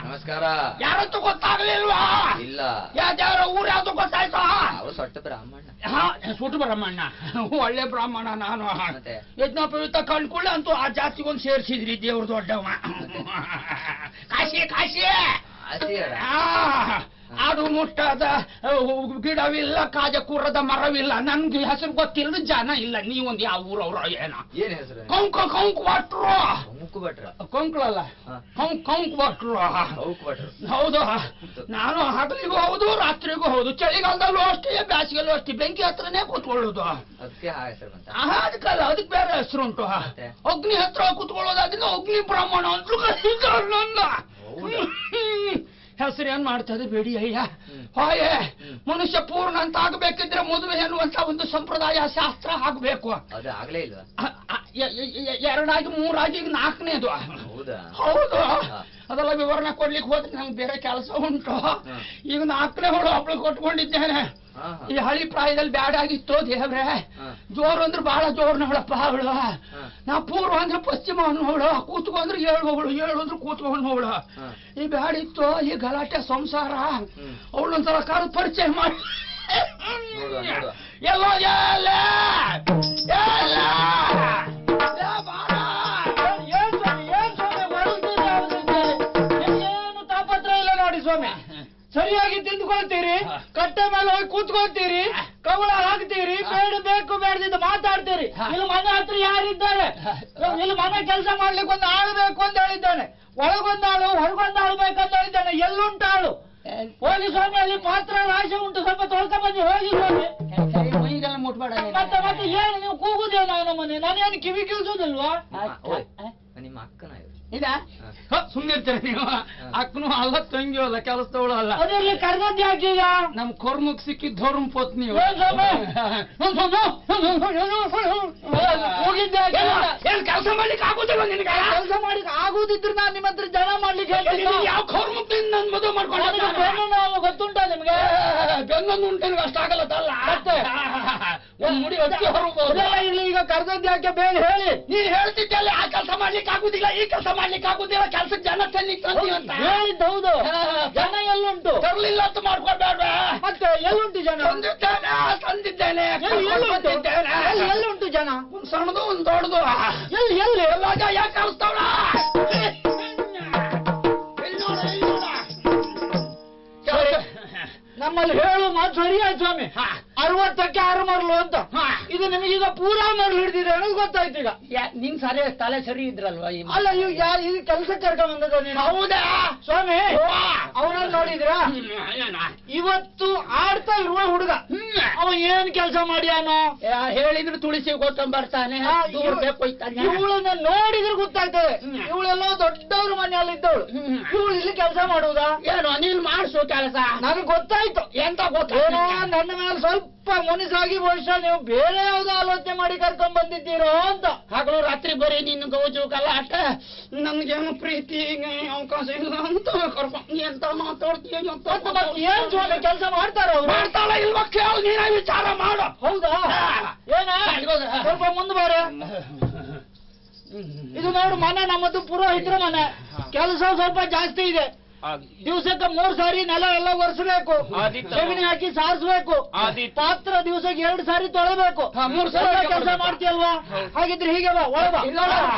ನಮಸ್ಕಾರ. ಯಾರಂತೂ ಗೊತ್ತಾಗ್ಲಿಲ್ವಾ? ಇಲ್ಲ. ಯಾವ್ದಾರ ಊರ್ ಯಾವ್ದು ಗೊತ್ತಾಯ್ತಾ? ಅವ ಸೊಟ್ಟ ಬ್ರಾಹ್ಮಣ. ಸುಟ್ಟು ಬ್ರಾಹ್ಮಣ, ಒಳ್ಳೆ ಬ್ರಾಹ್ಮಣ. ನಾನು ಯಜ್ಞೋಪಯುಕ್ತ ಕಂಡ್ಕೊಳ್ಳೆ ಅಂತೂ ಆ ಜಾತಿಗೊಂದು ಸೇರ್ಸಿದ್ರಿ ದೇವ್ರ ದೊಡ್ಡವ. ಕಾಶಿ ಕಾಶಿ ಅದು ಮುಟ್ಟಾದ ಗಿಡವಿಲ್ಲ, ಕಾಜ ಕೂರದ ಮರವಿಲ್ಲ, ನನ್ಗೆ ಹೆಸರು ಗೊತ್ತಿಲ್ಲ, ಜನ ಇಲ್ಲ. ನೀವೊಂದು ಯಾವ ಊರವ್ರ ಏನ? ಏನ್ ಹೆಸರು? ಕಂಕು ಭಟ್ರು. ಭಟ್ರ? ಕಂಕ್ಳಲ್ಲ, ಕಂಕು ಭಟ್ರು. ಹೌದು. ನಾನು ಹಗಲಿಗೂ ಹೌದು, ರಾತ್ರಿಗೂ ಹೌದು. ಚಳಿಗಾಲದಲ್ಲೂ ಅಷ್ಟೇ, ಬೇಸಿಗೆಲ್ಲೂ ಅಷ್ಟೇ. ಬೆಂಕಿ ಹತ್ರನೇ ಕೂತ್ಕೊಳ್ಳೋದು. ಅದಕ್ಕಲ್ಲ, ಅದಕ್ಕೆ ಬೇರೆ ಹೆಸರು ಉಂಟು. ಅಗ್ನಿ ಹತ್ರ ಕೂತ್ಕೊಳ್ಳೋದಾದ್ರೆ ಅಗ್ನಿ ಬ್ರಾಹ್ಮಣ ಅಂತ ಕರೀತಾರೆ ನನ್ನ. ಹೆಸರು ಏನ್ ಮಾಡ್ತದೆ ಬೇಡಿ ಅಯ್ಯ. ಹಾಯೇ ಮನುಷ್ಯ ಪೂರ್ಣ ಅಂತ ಆಗ್ಬೇಕಿದ್ರೆ ಮದುವೆ ಎನ್ನುವಂತ ಒಂದು ಸಂಪ್ರದಾಯ ಶಾಸ್ತ್ರ ಆಗ್ಬೇಕು. ಅದು ಆಗ್ಲೇ ಇಲ್ವಾ? ಎರಡಾಗಿ ಮೂರಾಗಿ ನಾಲ್ಕನೇದು. ಹೌದು. ಅದೆಲ್ಲ ವಿವರಣೆ ಕೊಡ್ಲಿಕ್ಕೆ ಹೋದ್ರೆ ನಂಗೆ ಬೇರೆ ಕೆಲಸ ಉಂಟು. ಈಗ ನಾಲ್ಕನೇ ಹೊಳು ಹಬ್ಬಳು ಕೊಟ್ಕೊಂಡಿದ್ದೇನೆ. ಈ ಹಳಿ ಪ್ರಾಯದಲ್ಲಿ ಬ್ಯಾಡ ಆಗಿತ್ತು ದೇವ್ರೆ. ಜೋರು ಅಂದ್ರೆ ಬಹಳ ಜೋರು ನೋಡಪ್ಪ ಅವಳು. ನಾ ಪೂರ್ವ ಅಂದ್ರೆ ಪಶ್ಚಿಮ ಅನ್ನೋಳು, ಕೂತ್ಕೊಂಡ್ರೆ ಏಳುವವಳು, ಏಳು ಅಂದ್ರೆ ಕೂತ್ಕೊಂಡು ನೋಳು. ಈ ಬ್ಯಾಡಿತ್ತು ಈ ಗಲಾಟೆ ಸಂಸಾರ. ಅವಳೊಂದ್ಸಲ ಕಾಲ ಪರಿಚಯ ಮಾಡಿ ಎಲ್ಲೋ ತಾಪತ್ರ ಇಲ್ಲ ನೋಡಿ ಸ್ವಾಮಿ. ಸರಿಯಾಗಿ ತಿಂದುಕೊಳ್ತೀರಿ, ಕಟ್ಟೆ ಮೇಲೆ ಹೋಗಿ ಕೂತ್ಕೊಳ್ತೀರಿ, ಕವಳ ಹಾಕ್ತೀರಿ, ಬೇಡ ಬೇಕು ಬೇಡದಿದ್ದು ಮಾತಾಡ್ತೀರಿ. ಇಲ್ಲಿ ಮನೆ ಹತ್ರ ಯಾರಿದ್ದಾರೆ? ಇಲ್ಲಿ ಮನೆ ಕೆಲಸ ಮಾಡ್ಲಿಕ್ಕೆ ಒಂದು ಆಳು ಬೇಕು ಅಂತ ಹೇಳಿದ್ದಾನೆ. ಒಳಗೊಂದಾಳು ಹೊರಗೊಂದಾಳು ಬೇಕಂತ ಹೇಳಿದ್ದಾನೆ. ಎಲ್ಲುಂಟು ಆಳು? ಹೋಗಿ ಸ್ವಾಮಿ, ಅಲ್ಲಿ ಪಾತ್ರ ರಾಶಿ ಉಂಟು, ಸ್ವಲ್ಪ ತೊಳ್ಕ ಬಂದು ಹೋಗಿ ಸ್ವಾಮಿ. ಮೈಗೆಲ್ಲ ಮುಟ್ಬೇಡ. ಮತ್ತೆ ಏನು ನೀವು ಕೂಗುದೇನೋ ನಮ್ಮನೆ? ನಾನೇನು ಕಿವಿ ಕೇಳಿಸೋದಿಲ್ವಾ? ನಿಮ್ಮ ಅಕ್ಕನ ಇದ ಸುಮ್ಮನಿರ್ತೀರ ನೀವು. ಅಕ್ಕನು ಅಲ್ಲ, ತಂಗಿಯೂ ಅಲ್ಲ, ಕೆಲಸದವಳು ಅಲ್ಲ. ಅದರಲ್ಲಿ ಕರ್ಗದ್ ಯಾಕೀಗ? ನಮ್ ಕೊರ್ಮುಕ್ ಸಿಕ್ಕಿದ್ ಧರ್ಮ ಪತ್ನಿ. ಏನ್ ಕೆಲಸ ಮಾಡ್ಲಿಕ್ಕೆ ಆಗುದಿಲ್ಲ ನಿನಗೆ? ಕೆಲಸ ಮಾಡ್ಲಿಕ್ಕೆ ಆಗುದಿದ್ರೆ ನಾನು ನಿಮ್ಮ ಹತ್ರ ಜನ ಮಾಡ್ಲಿಕ್ಕೆ ಹೇಳ್ತೀನಿ. ಯಾವ ಕೊರ್ಮುಕ್ ನನ್ ಮದುವೆ ಮಾಡ್ಕೊಂಡು ಗೊತ್ತುಂಟ ನಿಮ್ಗೆ? ಬೆನ್ನೊಂದು ಉಂಟು, ಅಷ್ಟಾಗಲ್ಲದಲ್ಲ. ಒಂದ್ ಮುಡಿ ಅಕ್ಕಿ ಹೊರಬೋದು. ಇಲ್ಲಿ ಈಗ ಕರ್ಗದ್ ಯಾಕೆ ಬೇಗ ಹೇಳಿ. ನೀನ್ ಹೇಳ್ತಿದ್ದಲ್ಲ ಆ ಕೆಲಸ ಮಾಡ್ಲಿಕ್ಕೆ ಆಗುದಿಲ್ಲ, ಈ ಕೆಲಸ ಮಾಡ್ಲಿಕ್ಕೆ ಆಗುದಿಲ್ಲ, ಕೆಲ್ಸಕ್ಕೆ ಜನ ತನ್ನಿಕ್ ಅಂತ ಹೇಳಿದ್ದೌದು. ಜನ ಎಲ್ಲುಂಟು? ತರ್ಲಿಲ್ಲ ಅಂತ ಮಾಡ್ಕೊಬೇಡ. ಮತ್ತೆ ಎಲ್ಲುಂಟು ಜನ? ತಂದಿದ್ದೇನೆ. ಎಲ್ಲುಂಟು ಜನ? ಒಂದ್ ಸಣ್ಣದು ಒಂದ್ ದೊಡ್ಡದು. ಎಲ್ಲಿ ಎಲ್ಲಿ ಎಲ್ಲ ಯಾಕೆ ಕಳಿಸ್ತಾವಳ? ನಮ್ಮಲ್ಲಿ ಹೇಳು ಮಾತು ಸರಿಯಾಯ್ತು ಸ್ವಾಮಿ. 60ಕ್ಕೆ 6 ಮರಳು ಅಂತ. ಇದು ನಿಮಗೀಗ ಪೂರಾ ಮರಳು ಹಿಡಿದಿದೆ ಅನ್ನೋದು ಗೊತ್ತಾಯ್ತು ಈಗ. ನಿನ್ ಸರಿ ತಲೆ ಸರಿ ಇದ್ರಲ್ವಾ? ಅಲ್ಲ, ಇವ್ ಯಾರು ಇದು ಕೆಲಸ ಕರ್ಕೊಂಡ್ ಬಂದದ ನೀನು? ಹೌದಾ ಸ್ವಾಮಿ, ಅವನನ್ನ ನೋಡಿದ್ರಾ? ಇವತ್ತು ಆಡ್ತಾ ಇರುವ ಹುಡುಗ, ಅವ ಏನ್ ಕೆಲಸ ಮಾಡ್ಯಾನೋ ಹೇಳಿದ್ರು ತುಳಸಿ ಗೊತ್ತಂದ್ ಬರ್ತಾನೆ. ಇವಳನ್ನ ನೋಡಿದ್ರೆ ಗೊತ್ತಾಗ್ತದೆ. ಇವಳೆಲ್ಲೋ ದೊಡ್ಡವ್ರ ಮನೆಯಲ್ಲಿದ್ದವಳು, ಇವಳು ಇಲ್ಲಿ ಕೆಲಸ ಮಾಡುವುದಾ? ಏನೋ ನೀನ್ ಮಾಡ್ಸೋ ಕೆಲಸ. ನನಗೆ ಗೊತ್ತಾಯ್ತು. ಎಂತ ಗೊತ್ತೇನೋ ನನ್ನ ಮೇಲೆ ಸ್ವಲ್ಪ ಮುನಿಸಾಗಿ ಬಹುಶಃ ನೀವು ಬೇರೆ ಯಾವ್ದೋ ಆಲೋಚನೆ ಮಾಡಿ ಕರ್ಕೊಂಡ್ ಬಂದಿದ್ದೀರೋ ಅಂತ. ಹಗಲು ರಾತ್ರಿ ಬರೀ ನಿನ್ನ ಗೌಜು ಗಲಾಟ, ನನ್ಗೇನು ಪ್ರೀತಿ ಅವಕಾಶ ಇಲ್ಲ ಅಂತ ಕರ್ಕೊಂಡು ಎಂತ ಮಾತಾಡ್ತೀಯ? ಏನ್ ಸ್ವಾಮಿ ಕೆಲಸ ಮಾಡ್ತಾರ ಅವ್ರು? ಮಾಡ್ತಾಳ ಇಲ್ವಾ ಕೇಳ, ನೀನ ವಿಚಾರ ಮಾಡು. ಹೌದಾ? ಏನ ಸ್ವಲ್ಪ ಮುಂದೆ ಬಾರ. ಇದು ನೋಡು, ಮನೆ ನಮ್ಮದು ಪುರೋಹಿತರ ಮನೆ. ಕೆಲಸ ಸ್ವಲ್ಪ ಜಾಸ್ತಿ ಇದೆ. ದಿವಸಕ್ಕೆ 3 ಸಾರಿ ನೆಲ ಎಲ್ಲ ಒರೆಸಬೇಕು, ಸಗಣಿ ಹಾಕಿ ಸಾರಿಸಬೇಕು, ಪಾತ್ರ ದಿವಸಕ್ಕೆ 2 ಸಾರಿ ತೊಳಬೇಕು. 3 ಸಾರಿ ಕೆಲಸ ಮಾಡ್ತೀಯಲ್ವಾ? ಹಾಗಿದ್ರೆ ಹೀಗೆ ಬಾ, ಒಳಗ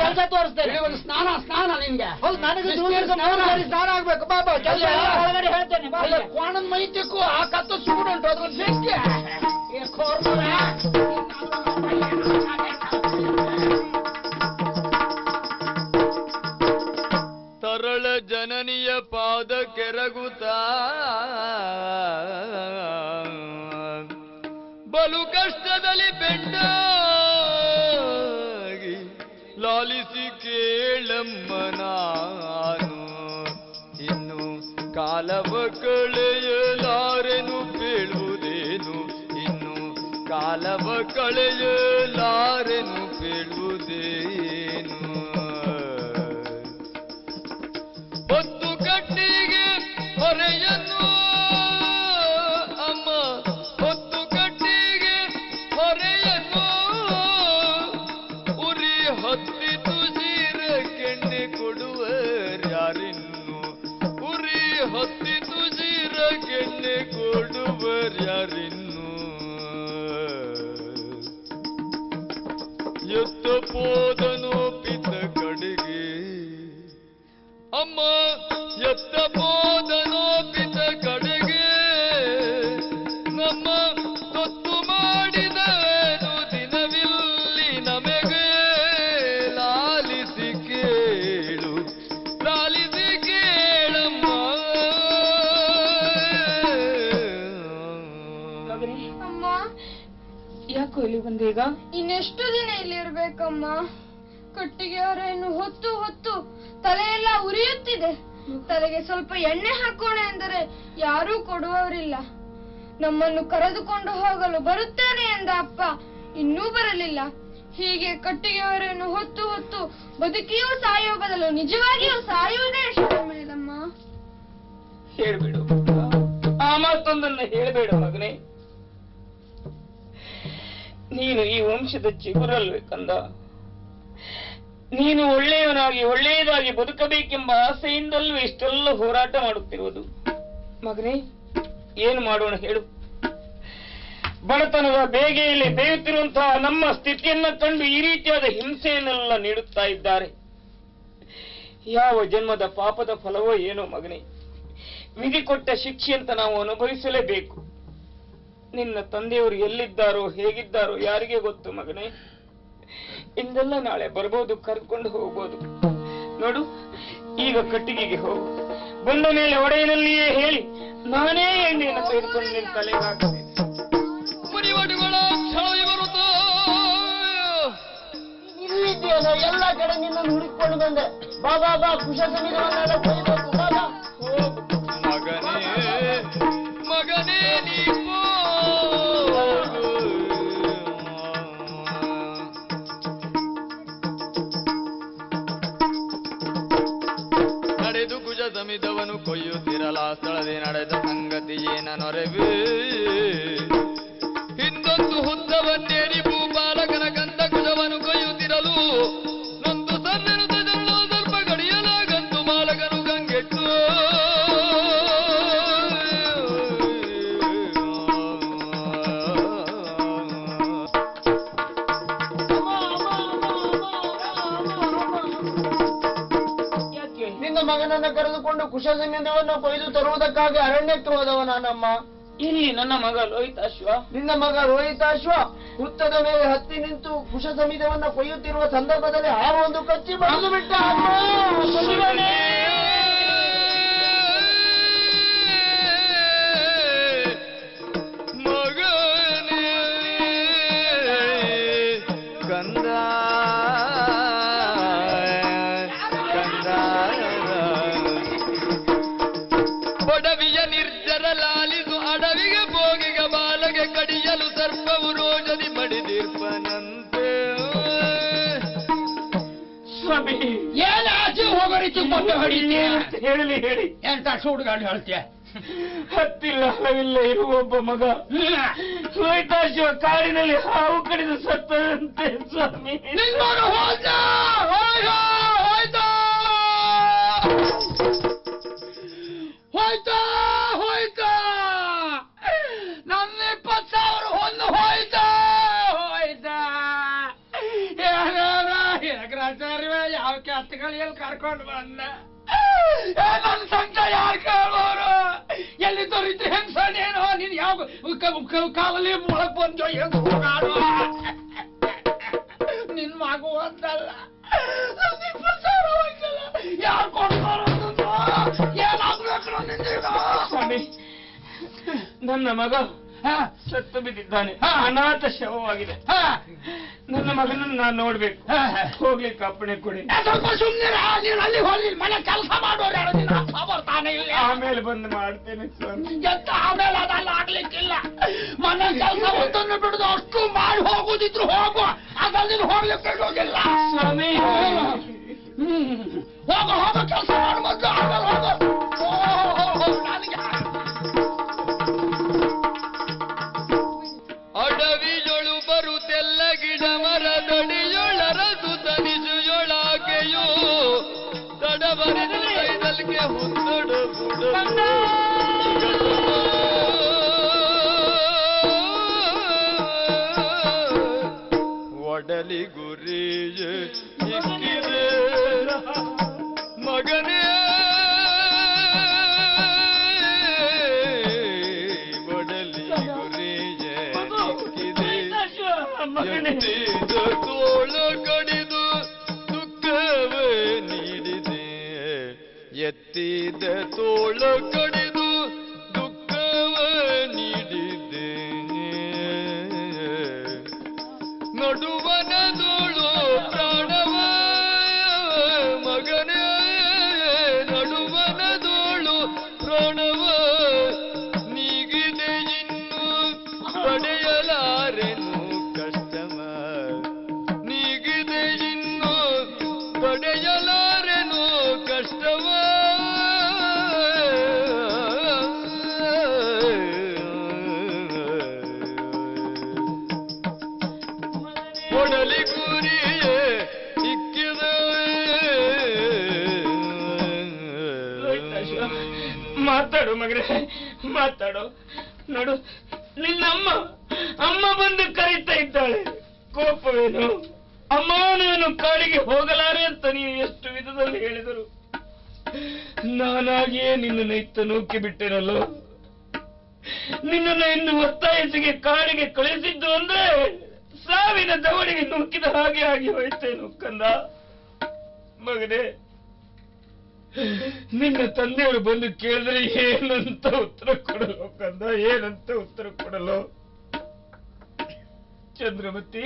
ಕೆಲಸ ತೋರಿಸ್ತೇನೆ. ಸ್ನಾನ ನಿನ್ಗೆ? ಹೌದು, ನನಗೆ 3 ಸಾರಿ ಸ್ನಾನ ಆಗ್ಬೇಕು. ಬಾಬಾ ಕೆಲಸ ಒಳಗಡೆ ಹೇಳ್ತೇನೆ. ಕೋಣದ ಮೈತಿಕ್ಕೂ ಆ ಕತ್ತು ಸುಡುಂಟು, ಅದ್ರ ಬೆಂಕಿ ತರಳ ಜನನಿಯ ಪಾದ ಕೆರಗುತ್ತಾ ಬಲು ಕಷ್ಟದಲ್ಲಿ ಬೆಂಡಾಗಿ ಲಾಲಿಸಿ ಕೇಳಮ್ಮ ನಾನು ಇನ್ನು ಕಾಲವ ಕಳೆಯಲಾರೆನು ಬೀಳುವುದೇನು, ಇನ್ನು ಕಾಲವ ಕಳೆಯಲಾರೆನು ಬೀಳುವುದೇನು. ಹೊತ್ತು ಕಟ್ಟಿಗೆ ಹೊರೆಯನ್ನು ಅಮ್ಮ, ಹೊತ್ತು ಕಟ್ಟಿಗೆ ಹೊರೆಯನ್ನು ಉರಿ ಹತ್ತಿತು ಸೀರೆ ಕೆಣ್ಣೆ ಕೊಡುವರ್ಯಾರಿನ್ನು, ಹತ್ತಿತು ಜೀರಗೆಣ್ಣೆ ಕೊಡುವರ್ಯಾರಿನ್ನು ಎತ್ತ ಪೋದನೋ ಪಿತ ಕಡೆಗೆ ಅಮ್ಮ ಎತ್ತ ಪೋದನೋ ಪಿತ ಕಡೆಗೆ ನಮ್ಮ ತೊತ್ತು ಮಾಡಿದನು ದಿನವಿಲ್ಲಿ ನಮಗೆ ಲಾಲಿಸಿ ಕೇಳು ಲಾಲಿಸಿ ಕೇಳಮ್ಮ ಅಮ್ಮ ಯಾಕೋ ಇಲ್ಲಿ ಬಂದೀಗ? ಇನ್ನೆಷ್ಟು ದಿನ ಇಲ್ಲಿ ಇರ್ಬೇಕಮ್ಮ? ಕಟ್ಟಿಗೆ ಹೊರೆಯನ್ನು ಹೊತ್ತು ಹೊತ್ತು ತಲೆಯೆಲ್ಲ ಉರಿಯುತ್ತಿದೆ. ತಲೆಗೆ ಸ್ವಲ್ಪ ಎಣ್ಣೆ ಹಾಕೋಣ ಎಂದರೆ ಯಾರೂ ಕೊಡುವವರಿಲ್ಲ. ನಮ್ಮನ್ನು ಕರೆದುಕೊಂಡು ಹೋಗಲು ಬರುತ್ತೇನೆ ಎಂದ ಅಪ್ಪ ಇನ್ನೂ ಬರಲಿಲ್ಲ. ಹೀಗೆ ಕಟ್ಟಿಗೆ ಹೊರೆಯನ್ನು ಹೊತ್ತು ಹೊತ್ತು ಬದುಕಿಯೂ ಸಾಯುವ ಬದಲು ನಿಜವಾಗಿಯೂ ಸಾಯುವುದೇ ಎಷ್ಟು ಮೇಲಮ್ಮ. ಹೇಳ್ಬೇಡು, ಆ ಮಾತೊಂದನ್ನ ಹೇಳ್ಬೇಡ ಮಗನೇ. ನೀನು ಈ ವಂಶದ ಚಿಗುರಲ್ವೇ ಕಂದ. ನೀನು ಒಳ್ಳೆಯವನಾಗಿ ಒಳ್ಳೆಯದಾಗಿ ಬದುಕಬೇಕೆಂಬ ಆಸೆಯಿಂದಲೂ ಇಷ್ಟೆಲ್ಲ ಹೋರಾಟ ಮಾಡುತ್ತಿರುವುದು. ಮಗನೇ, ಏನು ಮಾಡೋಣ ಹೇಳು? ಬಡತನದ ಬೇಗೆಯಲ್ಲಿ ಬೇಯುತ್ತಿರುವಂತಹ ನಮ್ಮ ಸ್ಥಿತಿಯನ್ನ ಕಂಡು ಈ ರೀತಿಯಾದ ಹಿಂಸೆಯನ್ನೆಲ್ಲ ನೀಡುತ್ತಾ ಇದ್ದಾರೆ. ಯಾವ ಜನ್ಮದ ಪಾಪದ ಫಲವೋ ಏನೋ ಮಗನೇ. ವಿಧಿ ಕೊಟ್ಟ ಶಿಕ್ಷೆ ಅಂತ ನಾವು ಅನುಭವಿಸಲೇಬೇಕು. ನಿನ್ನ ತಂದೆಯವರು ಎಲ್ಲಿದ್ದಾರೋ ಹೇಗಿದ್ದಾರೋ ಯಾರಿಗೆ ಗೊತ್ತು ಮಗನೇ. ಇಂದೆಲ್ಲ ನಾಳೆ ಬರ್ಬೋದು, ಕರ್ಕೊಂಡು ಹೋಗ್ಬೋದು. ನೋಡು, ಈಗ ಕಟ್ಟಿಗೆಗೆ ಹೋಗು. ಬಂದ ಮೇಲೆ ಒಡೆಯನಲ್ಲಿಯೇ ಹೇಳಿ ನಾನೇ ಎಣ್ಣೆಯನ್ನು ತೆಗೆದುಕೊಂಡು ನಿನ್ನ ತಲೆಗೆ ಹಾಕ್ತೇನೆ. ಮರಿವಾಡಿಗಳ ಛಾಯೆ ಬರುತ್ತಾ ಇಲ್ಲಿದ್ದೇನೆ, ಎಲ್ಲ ಕಡೆ ನಿನ್ನನ್ನು ಹುಡುಕಿಕೊಂಡು ಬಂದೆ. ಬಾಬಾ ಬಾ, ಕುಶ ಸಮಿತಿಯನ್ನೆಲ್ಲ ಕೊಯ್ಬೇಕು. ಬಾಬಾ ಹೋಗು. ಮಗನೇ ನೀನು ನಡೆದು ಕುಜ ಸಮಿತವನು ಕೊಯ್ಯುತ್ತಿರಲ ಸ್ಥಳದಿ ನಡೆದ ಸಂಗತಿ ಏನ ನೊರೆವೇ ಹಿಂದೊಂದು ಹುದ್ದವನ್ನೇರಿ ಭೂಪಾಲಕನ ಗಂಧ ಕುಜವನ್ನು ಕೊಯ್ಯುತ್ತಿರಲು ನೊಂದು ಸನ್ನೆನು ತಜನ್ನು ಸ್ವಲ್ಪ ಗಡಿಯಲಾಗಂತು ಮಾಲಕನು ಗಂಗೆಟ್ಟು ನಿನ್ನ ಮಗನನ್ನ ಕರೆದುಕೊಂಡು ಕುಶ ಸಮಿತಿಯನ್ನು ಕೊಯ್ದು ತರುವುದಕ್ಕಾಗಿ ಅರಣ್ಯಕ್ಕೆ ಹೋದವ ನಾನಮ್ಮ. ಇಲ್ಲಿ ನನ್ನ ಮಗ ಲೋಹಿತಾಶ್ವ. ನಿನ್ನ ಮಗ ರೋಹಿತಾಶ್ವ ಹುತ್ತದ ಮೇಲೆ ಹತ್ತಿ ನಿಂತು ಕುಶ ಸಮಿತಿಯನ್ನ ಕೊಯ್ಯುತ್ತಿರುವ ಸಂದರ್ಭದಲ್ಲಿ ಹಾವು ಒಂದು ಕಚ್ಚಿ ಬಡಿದು ಬಿಟ್ಟ. ಮಗನೇ ಕಂದ ಒಡವಿಯ ನಿರ್ಜರ ಲಾಲಿಸು ಅಡವಿಗೆ ಭೋಗಿಗ ಬಾಲಗೆ ಕಡಿಯಲು ಸರ್ಪವು ರೋಜದಿ ಬಡಿದಿರ್ಪನಂತೆ. ಸ್ವಾಮಿ, ಏನ ಆಚೆ ಹೋಗೋ ರೀತಿ ಕೊಂಡು ಹೇಳಿ ಹೇಳಿ ಎಂತ ಸುಡುಗಾಡು ಹೇಳ್ತೀಯ? ಹತ್ತಿಲ್ಲ ಹಲವಿಲ್ಲ ಇರುವ ಒಬ್ಬ ಮಗ ಶ್ವೇತಾಶಿವ ಕಾಡಿನಲ್ಲಿ ಹಾವು ಕಡಿದು ಸತ್ತಂತೆ ಸ್ವಾಮಿ. ನಿನ್ನೋಡು ಹೋಯ್ತಾ ಹೋಯ್ತಾ ಹೋಯ್ತಾ ಹೋಯ್ತಾ ನನ್ನ 20,000 ಹೊನ್ನು ಹೋಯ್ತಾ ಹೋಯ್ತಾ. ಏನಾಚಾರ್ಯ ಯಾವ ಕೆತ್ತಗಳು ಎಲ್ಲಿ ಕರ್ಕೊಂಡು ಬಂದ? ನನ್ನ ಸಂಕಟ ಯಾರು ಕೇಳೋರು? ಎಲ್ಲಿ ದೊರೀತಿ ಹೆಂಗಸನೇನೋ ನೀನು ಯಾವ ಕಾಲಲ್ಲಿ ಒಳಗ್ ಬಂದೋ ಹೆಂಗ್ ಹೋಗಾಡು? ನಿನ್ ಮಗು ಅಂತಲ್ಲ, 20,000 ಹೋಯ್ತಲ್ಲ, ಯಾರು ಕೊಡ್ತಾರೋ? ಏನಾಗ್ಬೇಕು ನಿಂದೀಗ? ಸ್ವಾಮಿ, ನನ್ನ ಮಗ ಸತ್ತು ಬಿದ್ದಿದ್ದಾನೆ, ಅನಾಥ ಶವವಾಗಿದೆ. ನನ್ನ ಮಗನನ್ನು ನಾನು ನೋಡ್ಬೇಕು. ಹೋಗ್ಲಿಕ್ಕೆ ಅಪ್ಪಣೆ ಕೊಡಿ. ಸ್ವಲ್ಪ ಸುಮ್ಮನೆ ನೀನು ಅಲ್ಲಿ ಹೋಗಿ ಮನೆ ಕೆಲಸ ಮಾಡೋರು ಯಾರು? ನಿನ್ನ ಅಪ್ಪ ಬರ್ತಾನೆ ಇಲ್ಲ. ಆಮೇಲೆ ಬಂದು ಮಾಡ್ತೇನೆ ಸ್ವಾಮಿ. ಎಂತ ಆಮೇಲೆ ಅದೆಲ್ಲ ಆಗ್ಲಿಕ್ಕಿಲ್ಲ. ಮನೆ ಕೆಲಸ ಒಂದನ್ನು ಬಿಡುದು ಅಷ್ಟು ಮಾಡಿ ಹೋಗುದಿದ್ರು ಹೋಗು, ಅದಲ್ಲಿ ಹೋಗ್ಲಿಕ್ಕೆ ಹೋಗಿಲ್ಲ ಸ್ವಾಮಿ. ಹೋಗು ಹೋಗು, ಕೆಲಸ ಮಾಡಿ ಮೊದಲು ಆಮೇಲೆ ಹೋಗು. ನನಗೆ ಅಡವಿಯೊಳು ಬರುತ್ತೆಲ್ಲ ಗಿಡ ಮರದಡಿಯೊಳರಸು ತನಿಸುಯೊಳಾಕೆಯೋ ತಡಬರಿದು ಕೈದಲ್ಗೆ ಒಡಲಿ ಗುರಿಯ ಇಕ್ಕಿದೆ ಮಗನೇ ಒಡಲಿ ಗುರಿಯ ಇಕ್ಕಿದೆ ಎತ್ತಿದ ತೋಳ ಕಡಿದು ದುಃಖವ ನೀಡಿದೆ ಎತ್ತಿದ ತೋಳ ಕಡಿದು ದುಃಖವ ನೀಡಿದೆ ನಡುವನದೋಳು ಪ್ರಾಣವ ಮಗನೇ ನಡುವನದೋಳು ಪ್ರಾಣವ ನೀಗಿದೆ ಇನ್ನು ಪಡೆಯಲಾರೆನು ಕಷ್ಟವ ನೀಗಿದೆ ಇನ್ನು ಪಡೆಯಲಾರೆನು ಕಷ್ಟವ ಒಡಲಿ ಗುರಿಯೇ ಇಕ್ಕಿದೆ ಮಾತಾಡು ಮಗನೇ ಮಾತಾಡು. ನೋಡು ನಿನ್ನಮ್ಮ ಅಮ್ಮ ಬಂದು ಕರೀತಾ ಇದ್ದಾಳೆ. ಕೋಪವೇನು ಅಮ್ಮನೇನು ಕಾಡಿಗೆ ಹೋಗಲಾರೆ ಅಂತ ನೀವು ಎಷ್ಟು ವಿಧದಲ್ಲಿ ಹೇಳಿದರು. ನಾನಾಗಿಯೇ ನಿನ್ನನ್ನು ಇತ್ತ ನೂಕಿ ಬಿಟ್ಟೆನಲ್ಲೋ. ನಿನ್ನನ್ನು ಇನ್ನು ಒತ್ತಾಯಿಸಿಗೆ ಕಾಡಿಗೆ ಕಳಿಸಿದ್ದು ಅಂದ್ರೆ ಸಾವಿನ ದವಡಿಗೆ ನೂಕಿದ ಹಾಗೆ ಆಗಿ ಹೋಯ್ತೇನು ಕಂದ. ಮಗನೇ ನಿನ್ನ ತಂದೆಯವರು ಬಂದು ಕೇಳಿದ್ರೆ ಏನಂತ ಉತ್ತರ ಕೊಡಲು ಕಂದ, ಏನಂತ ಉತ್ತರ ಕೊಡಲು? ಚಂದ್ರಮತಿ,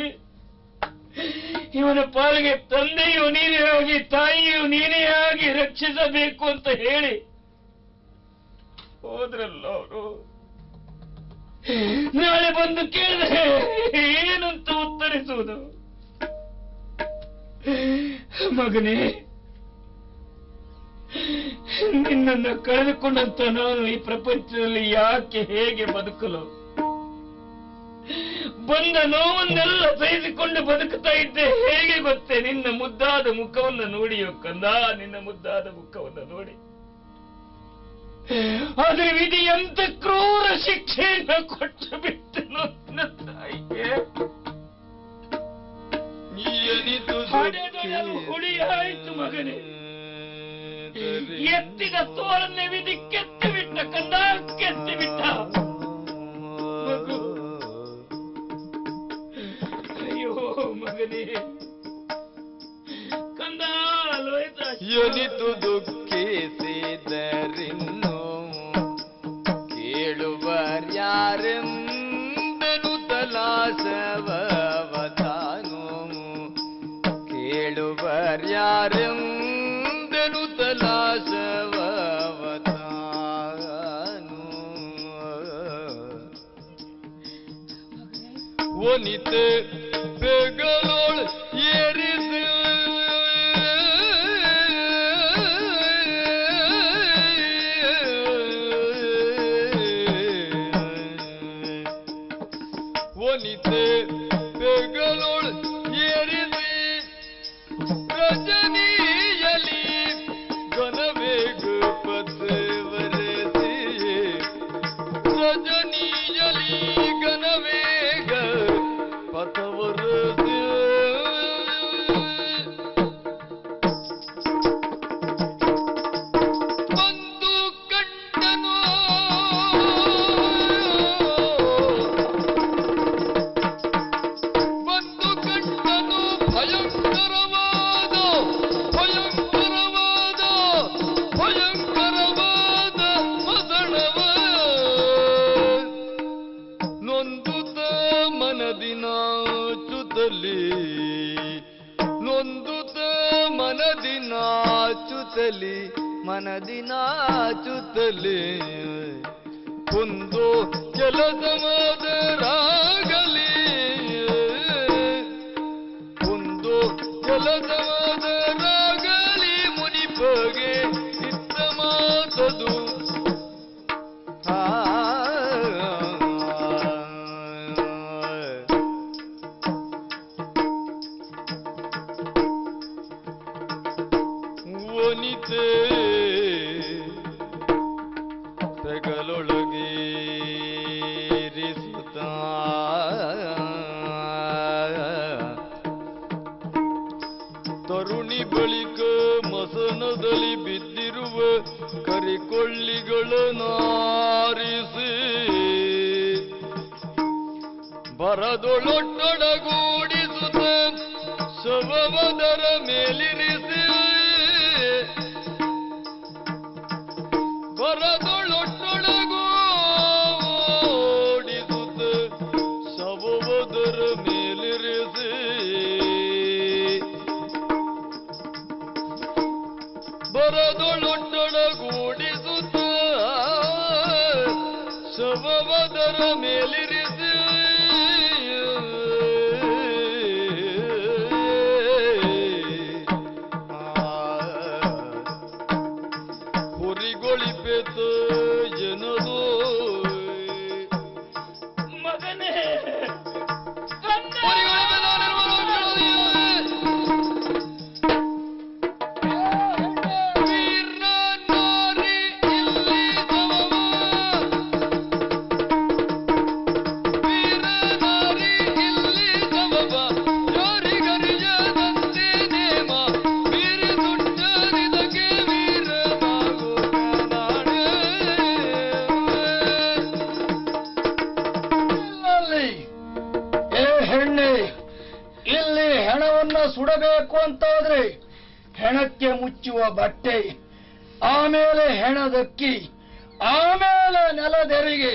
ಇವನ ಪಾಲಿಗೆ ತಂದೆಯು ನೀನೇ ಆಗಿ ತಾಯಿಯು ನೀನೇ ಆಗಿ ರಕ್ಷಿಸಬೇಕು ಅಂತ ಹೇಳಿ ಹೋದ್ರಲ್ಲ ಅವರು. ನಾಳೆ ಬಂದು ಕೇಳಿದ್ರೆ ಏನಂತ ಉತ್ತರಿಸುವುದು? ಮಗನೇ, ನಿನ್ನನ್ನು ಕಳೆದುಕೊಂಡಂತ ನಾನು ಈ ಪ್ರಪಂಚದಲ್ಲಿ ಯಾಕೆ ಹೇಗೆ ಬದುಕಲು? ಬಂದ ನೋವನ್ನೆಲ್ಲ ಸಹಿಸಿಕೊಂಡು ಬದುಕುತ್ತಾ ಇದ್ದೆ ಹೇಗೆ ಗೊತ್ತೇ? ನಿನ್ನ ಮುದ್ದಾದ ಮುಖವನ್ನು ನೋಡಿಯೋ ಕಂದ, ನಿನ್ನ ಮುದ್ದಾದ ಮುಖವನ್ನು ನೋಡಿ. ಆದ್ರೆ ವಿಧಿ ಎಂತ ಕ್ರೂರ ಶಿಕ್ಷೆಯನ್ನು ಕೊಟ್ಟು ಬಿಟ್ಟನು ನನ್ನ ತಾಯಿಗೆ. ಹುಳಿಯಾಯಿತು ಮಗನೇ. ಎತ್ತಿದ ತೋಳನ್ನೇ ವಿಧಿ ಕೆತ್ತಿ ಬಿಟ್ಟ ಕಂದ, ಕೆತ್ತಿ ಬಿಟ್ಟ. ಅಯ್ಯೋ ಮಗನೇ ಕಂದ, ಲೋಹಿತ ಎನಿತು ದುಃಖಿಸಿದರಿನ್ನು ಕೇಳುವರ್ಯಾರೆಂದನು ತಲಾಸವತಾನು ಕೇಳುವರ್ಯಾರೆಂದನು ತಲಾಸವತಾನು ವನಿತೆ ಬೆಗಳೋಳ್ ಏರಿಸಿ ವನಿತೆ ಬೆಗಳೋಳ್ ಏರಿಸಿ ರಜನಿಯಲಿ ಘನವೇಗ ಪಥವರೆಸಿ ರಜನಿಯಲಿ ಘನವೇಗ ಪಥವರೆಸಿ ಬಂದು ಕಂಡನು ಭಯಂಕರವಾದ ಭಯಂಕರವಾದ ಭಯಂಕರವಾದ ಮದಣವ ನೊಂದುತ ಮನದಿನಾಚುತಲಿ ನೊಂದುತ ಮನದಿನಾಚುತಲಿ ಮನದಿನಾಚುತಲಿ ಕುಂದು ಕೆಲಸವಾದರಾಗಲಿ ಕುಂದು ಕೆಲಸವಾದರಾಗಲಿ ಮುನಿಪಗೆ ಇತ್ತ ಮಾತದು ವನಿತೆ ಬಳ್ಳಿಗಳನ್ನಾರಿಸಿ ಬರದೊಳೊಟ್ಟೊಡಗೂಡಿಸುತ್ತ ಶವವದರ ಮೇಲಿರಿಸಿ ಬರದೊಳೊಟ್ಟೊಡಗೂಡಿಸುತ್ತ ಶವವದರ ಮೇಲಿರಿಸಿ ಬರದೊಳೊಟ್ಟೊಡಗೂಡಿಸುತ್ತ ಶವವದರ ಮೇಲಿರಿಸಿ ಹುರಿಗೊಳಿಪೆತ ಜನದು ಮಗನೇ ಸುಡಬೇಕು ಅಂತಾದ್ರೆ ಹೆಣಕ್ಕೆ ಮುಚ್ಚುವ ಬಟ್ಟೆ, ಆಮೇಲೆ ಹೆಣದಕ್ಕಿ, ಆಮೇಲೆ ನೆಲದೆರಿಗೆ,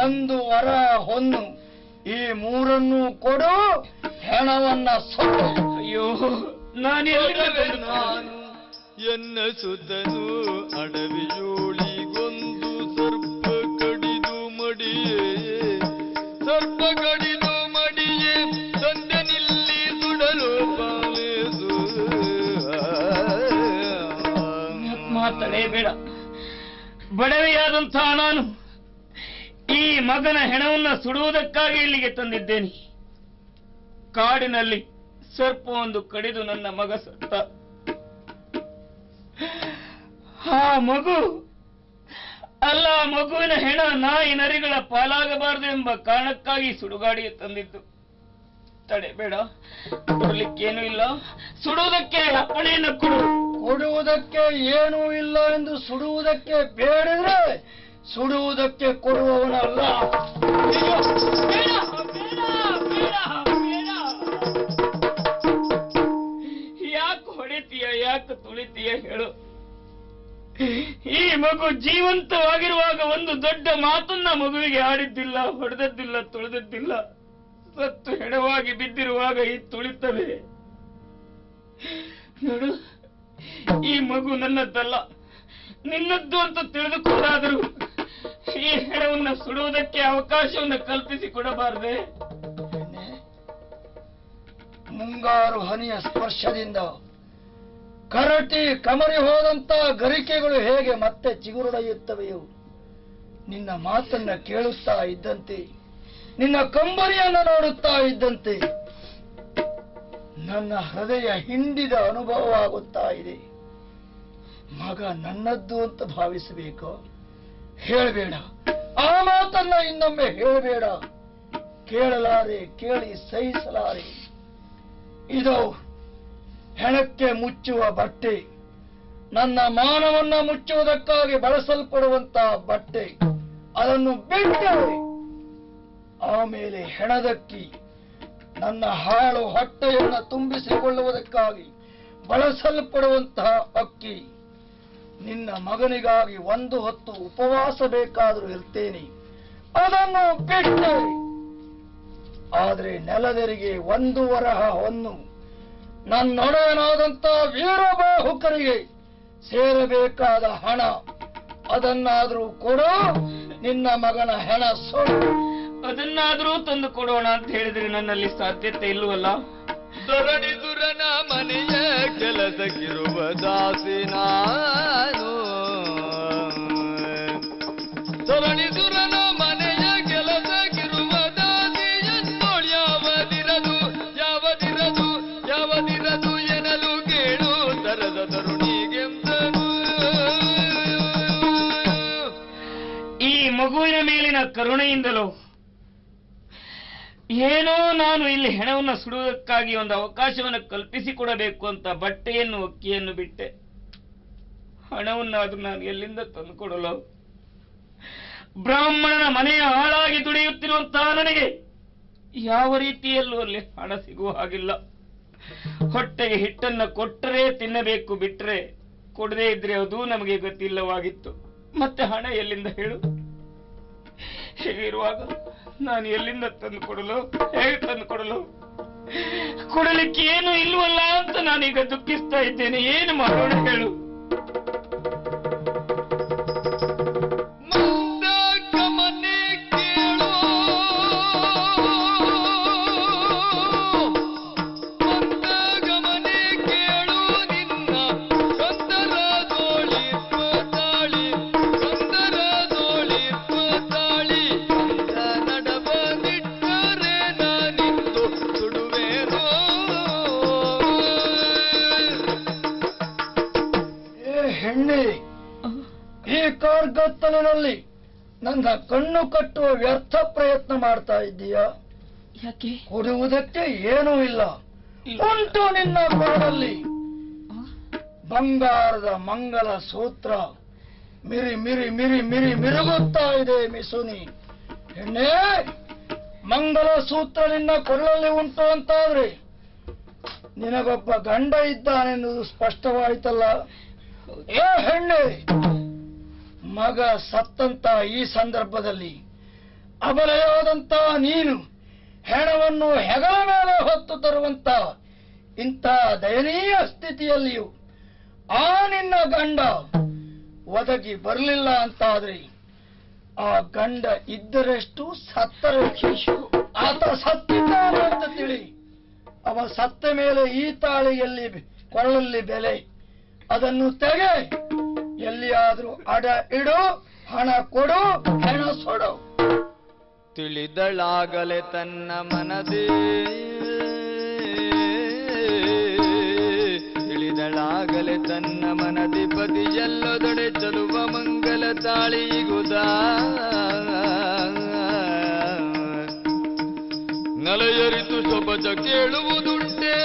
ಒಂದು ವರ ಹೊನ್ನು, ಈ ಮೂರನ್ನು ಕೊಡು, ಹೆಣವನ್ನ ಸುಡು. ಅಯ್ಯೋ ನಾನು ಎನ್ನ ಸುತನು ಅಡವಿಯೋಳಿಗೊಂದು ಸರ್ಪ ಕಡಿದು ಮಡಿಯೇ, ಸರ್ಪ ಕಡಿದು ಮಡಿಯೇ, ತಂದೆನಿಲ್ಲಿ ಸುಡಲು ಪಾಲಿಸು. ಮಾತಡೇಬೇಡ. ಬಡವೆಯಾದಂತಹ ನಾನು ಈ ಮಗನ ಹೆಣವನ್ನ ಸುಡುವುದಕ್ಕಾಗಿ ಇಲ್ಲಿಗೆ ತಂದಿದ್ದೇನೆ. ಕಾಡಿನಲ್ಲಿ ಸರ್ಪವೊಂದು ಕಡಿದು ನನ್ನ ಮಗ ಸತ್ತ. ಆ ಮಗು ಅಲ್ಲ, ಮಗುವಿನ ಹೆಣ ನಾಯಿ ನರಿಗಳ ಪಾಲಾಗಬಾರದು ಎಂಬ ಕಾರಣಕ್ಕಾಗಿ ಸುಡುಗಾಡಿಗೆ ತಂದಿದ್ದು. ತಡೆಬೇಡ, ಕೊಡ್ಲಿಕ್ಕೇನು ಇಲ್ಲ, ಸುಡುವುದಕ್ಕೆ ಅಪ್ಪಣೆಯನ್ನು ಕೊಡು. ಕೊಡುವುದಕ್ಕೆ ಏನೂ ಇಲ್ಲ ಎಂದು ಸುಡುವುದಕ್ಕೆ ಬೇಡಿದ್ರೆ ಸುಡುವುದಕ್ಕೆ ಕೊಡುವವನಲ್ಲ. ಯಾಕೆ ಹೊಡಿತೀಯ, ಯಾಕೆ ತುಳಿತೀಯ ಹೇಳು. ಈ ಮಗು ಜೀವಂತವಾಗಿರುವಾಗ ಒಂದು ದೊಡ್ಡ ಮಾತನ್ನ ಮಗುವಿಗೆ ಆಡಿದ್ದಿಲ್ಲ, ಹೊಡೆದದ್ದಿಲ್ಲ, ತುಳಿದದ್ದಿಲ್ಲ. ಸತ್ತು ಹೆಣವಾಗಿ ಬಿದ್ದಿರುವಾಗ ಈ ತುಳಿತವೆ. ನೋಡು, ಈ ಮಗು ನನ್ನದ್ದಲ್ಲ, ನಿನ್ನದ್ದು ಅಂತ ತಿಳಿದುಕೊಂಡಾದರೂ ಈ ಹೆಣವನ್ನ ಸುಡುವುದಕ್ಕೆ ಅವಕಾಶವನ್ನು ಕಲ್ಪಿಸಿಕೊಡಬಾರದೆ? ಮುಂಗಾರು ಹನಿಯ ಸ್ಪರ್ಶದಿಂದ ಕರಟಿ ಕಮರಿ ಹೋದಂತ ಗರಿಕೆಗಳು ಹೇಗೆ ಮತ್ತೆ ಚಿಗುರೊಡೆಯುತ್ತವೆಯೋ, ನಿನ್ನ ಮಾತನ್ನ ಕೇಳುತ್ತಾ ಇದ್ದಂತೆ, ನಿನ್ನ ಕಂಬರಿಯನ್ನು ನೋಡುತ್ತಾ ಇದ್ದಂತೆ ನನ್ನ ಹೃದಯ ಹಿಂಡಿದ ಅನುಭವವಾಗುತ್ತಾ ಇದೆ. ಮಗ ನನ್ನದ್ದು ಅಂತ ಭಾವಿಸಬೇಕು. ಹೇಳಬೇಡ, ಆ ಮಾತನ್ನ ಇನ್ನೊಮ್ಮೆ ಹೇಳಬೇಡ. ಕೇಳಲಾರೆ, ಕೇಳಿ ಸಹಿಸಲಾರೆ. ಇದು ಹೆಣಕ್ಕೆ ಮುಚ್ಚುವ ಬಟ್ಟೆ, ನನ್ನ ಮಾನವನ್ನ ಮುಚ್ಚುವುದಕ್ಕಾಗಿ ಬಳಸಲ್ಪಡುವಂತಹ ಬಟ್ಟೆ. ಅದನ್ನು ಬಿಟ್ಟು ಆಮೇಲೆ ಹೆಣದಕ್ಕಿ, ನನ್ನ ಹಾಳು ಹೊಟ್ಟೆಯನ್ನು ತುಂಬಿಸಿಕೊಳ್ಳುವುದಕ್ಕಾಗಿ ಬಳಸಲ್ಪಡುವಂತಹ ಅಕ್ಕಿ. ನಿನ್ನ ಮಗನಿಗಾಗಿ ಒಂದು ಹೊತ್ತು ಉಪವಾಸ ಬೇಕಾದರೂ ಇರ್ತೇನೆ, ಅದನ್ನು ಬಿಟ್ಟೆ. ಆದರೆ ನೆಲದರಿಗೆ ಒಂದು ವರಹ ಹೊನ್ನು, ನನ್ನೊಡೆಯನಾದಂಥ ವೀರಬಾಹುಕರಿಗೆ ಸೇರಬೇಕಾದ ಹಣ, ಅದನ್ನಾದರೂ ಕೊಡು. ನಿನ್ನ ಮಗನ ಹೆಣ ಸುಡು. ಅದನ್ನಾದರೂ ತಂದು ಕೊಡೋಣ ಅಂತ ಹೇಳಿದ್ರೆ ನನ್ನಲ್ಲಿ ಸಾಧ್ಯತೆ ಇಲ್ಲವಲ್ಲ. ದೊರಡಿದುರನ ಮನೆಯ ಕೆಲಸಕ್ಕಿರುವ ದಾಸಿ ನಾನು, ದೊರಡಿದುರನ ಮನೆಯ ಕೆಲಸಕ್ಕಿರುವ ದಾಸಿ ಎನ್ನೋಳು. ಯಾವದಿರದು ಯಾವದಿರದು ಯಾವದಿರದು ಎನ್ನಲು ಕೇಳು ತರದ ತರುಣಿಗೆಂದನು. ಈ ಮಗುವಿನ ಮೇಲಿನ ಕರುಣೆಯಿಂದಲೋ ಏನೋ ನಾನು ಇಲ್ಲಿ ಹೆಣವನ್ನು ಸುಡುವುದಕ್ಕಾಗಿ ಒಂದು ಅವಕಾಶವನ್ನು ಕಲ್ಪಿಸಿಕೊಡಬೇಕು ಅಂತ ಬಟ್ಟೆಯನ್ನು ಅಕ್ಕಿಯನ್ನು ಬಿಟ್ಟೆ. ಹಣವನ್ನಾದ್ರೂ ನಾನು ಎಲ್ಲಿಂದ ತಂದುಕೊಡಲು? ಬ್ರಾಹ್ಮಣನ ಮನೆಯ ಹಾಳಾಗಿ ದುಡಿಯುತ್ತಿರುವಂತಹ ನನಗೆ ಯಾವ ರೀತಿಯಲ್ಲೂ ಅಲ್ಲಿ ಹಣ ಸಿಗುವ ಹಾಗಿಲ್ಲ. ಹೊಟ್ಟೆಗೆ ಹಿಟ್ಟನ್ನ ಕೊಟ್ಟರೆ ತಿನ್ನಬೇಕು, ಬಿಟ್ಟರೆ ಕೊಡದೇ ಇದ್ರೆ ಅದು ನಮಗೆ ಗೊತ್ತಿಲ್ಲವಾಗಿತ್ತು. ಮತ್ತೆ ಹಣ ಎಲ್ಲಿಂದ ಹೇಳು? ಹೀಗಿರುವಾಗ ನಾನು ಎಲ್ಲಿಂದ ತಂದುಕೊಡಲು? ಹೇಗೆ ತಂದುಕೊಡಲು? ಕೊಡಲಿಕ್ಕೆ ಏನು ಇಲ್ವಲ್ಲ ಅಂತ ನಾನೀಗ ದುಃಖಿಸ್ತಾ ಇದ್ದೇನೆ. ಏನು ಮಾಡೋಣ ಹೇಳು? ಈ ಕಾರ್ಗತ್ತಲಿನಲ್ಲಿ ನನ್ನ ಕಣ್ಣು ಕಟ್ಟುವ ವ್ಯರ್ಥ ಪ್ರಯತ್ನ ಮಾಡ್ತಾ ಇದ್ದೀಯಾ? ಯಾಕೆ? ಕೊಡುವುದಕ್ಕೆ ಏನೂ ಇಲ್ಲ. ಉಂಟು ನಿನ್ನ ಕಾಡಲ್ಲಿ ಬಂಗಾರದ ಮಂಗಲ ಸೂತ್ರ. ಮಿರಿ ಮಿರಿ ಮಿರಿ ಮಿರಿ ಮಿರುಗುತ್ತಾ ಇದೆ ಮಿಸುನಿ. ಹೆಣ್ಣೆ, ಮಂಗಲ ಸೂತ್ರ ನಿನ್ನ ಕೊಳ್ಳಲ್ಲಿ ಉಂಟು ಅಂತಾದ್ರೆ ನಿನಗೊಬ್ಬ ಗಂಡ ಇದ್ದಾನೆನ್ನುವುದು ಸ್ಪಷ್ಟವಾಯಿತಲ್ಲ. ಏ ಹೆಣ್ಣೆ, ಮಗ ಸತ್ತಂತ ಈ ಸಂದರ್ಭದಲ್ಲಿ ಅಬಲೆಯಾದಂತ ನೀನು ಹೆಣವನ್ನು ಹೆಗಲ ಮೇಲೆ ಹೊತ್ತು ತರುವಂತ ಇಂಥ ದಯನೀಯ ಸ್ಥಿತಿಯಲ್ಲಿಯೂ ಆ ನಿನ್ನ ಗಂಡ ಒದಗಿ ಬರಲಿಲ್ಲ ಅಂತಾದ್ರೆ ಆ ಗಂಡ ಇದ್ದರೆಷ್ಟು ಸತ್ತರೆಷ್ಟು. ಆತ ಸತ್ತಿದ್ದಾನೆ ಅಂತ ತಿಳಿ. ಅವ ಸತ್ತ ಮೇಲೆ ಈ ತಾಳಿಯಲ್ಲಿ ಕೊಳ್ಳಲ್ಲಿ ಬೆಲೆ. ಅದನ್ನು ತೆಗೆ, ಎಲ್ಲಿಯಾದ್ರೂ ಅಡ ಇಡು, ಹಣ ಕೊಡು, ಹೆಣ ಸೊಡು. ತಿಳಿದಳಾಗಲೆ ತನ್ನ ಮನದೇ, ತಿಳಿದಳಾಗಲೆ ತನ್ನ ಮನದಿ ಪದಿಯಲ್ಲದೊಡೆ ಚಲುವ ಮಂಗಲ ತಾಳಿಗುದ ನಲೆಯರಿತು ಸೊಬಜ ಕೇಳುವುದುಂಟೆ,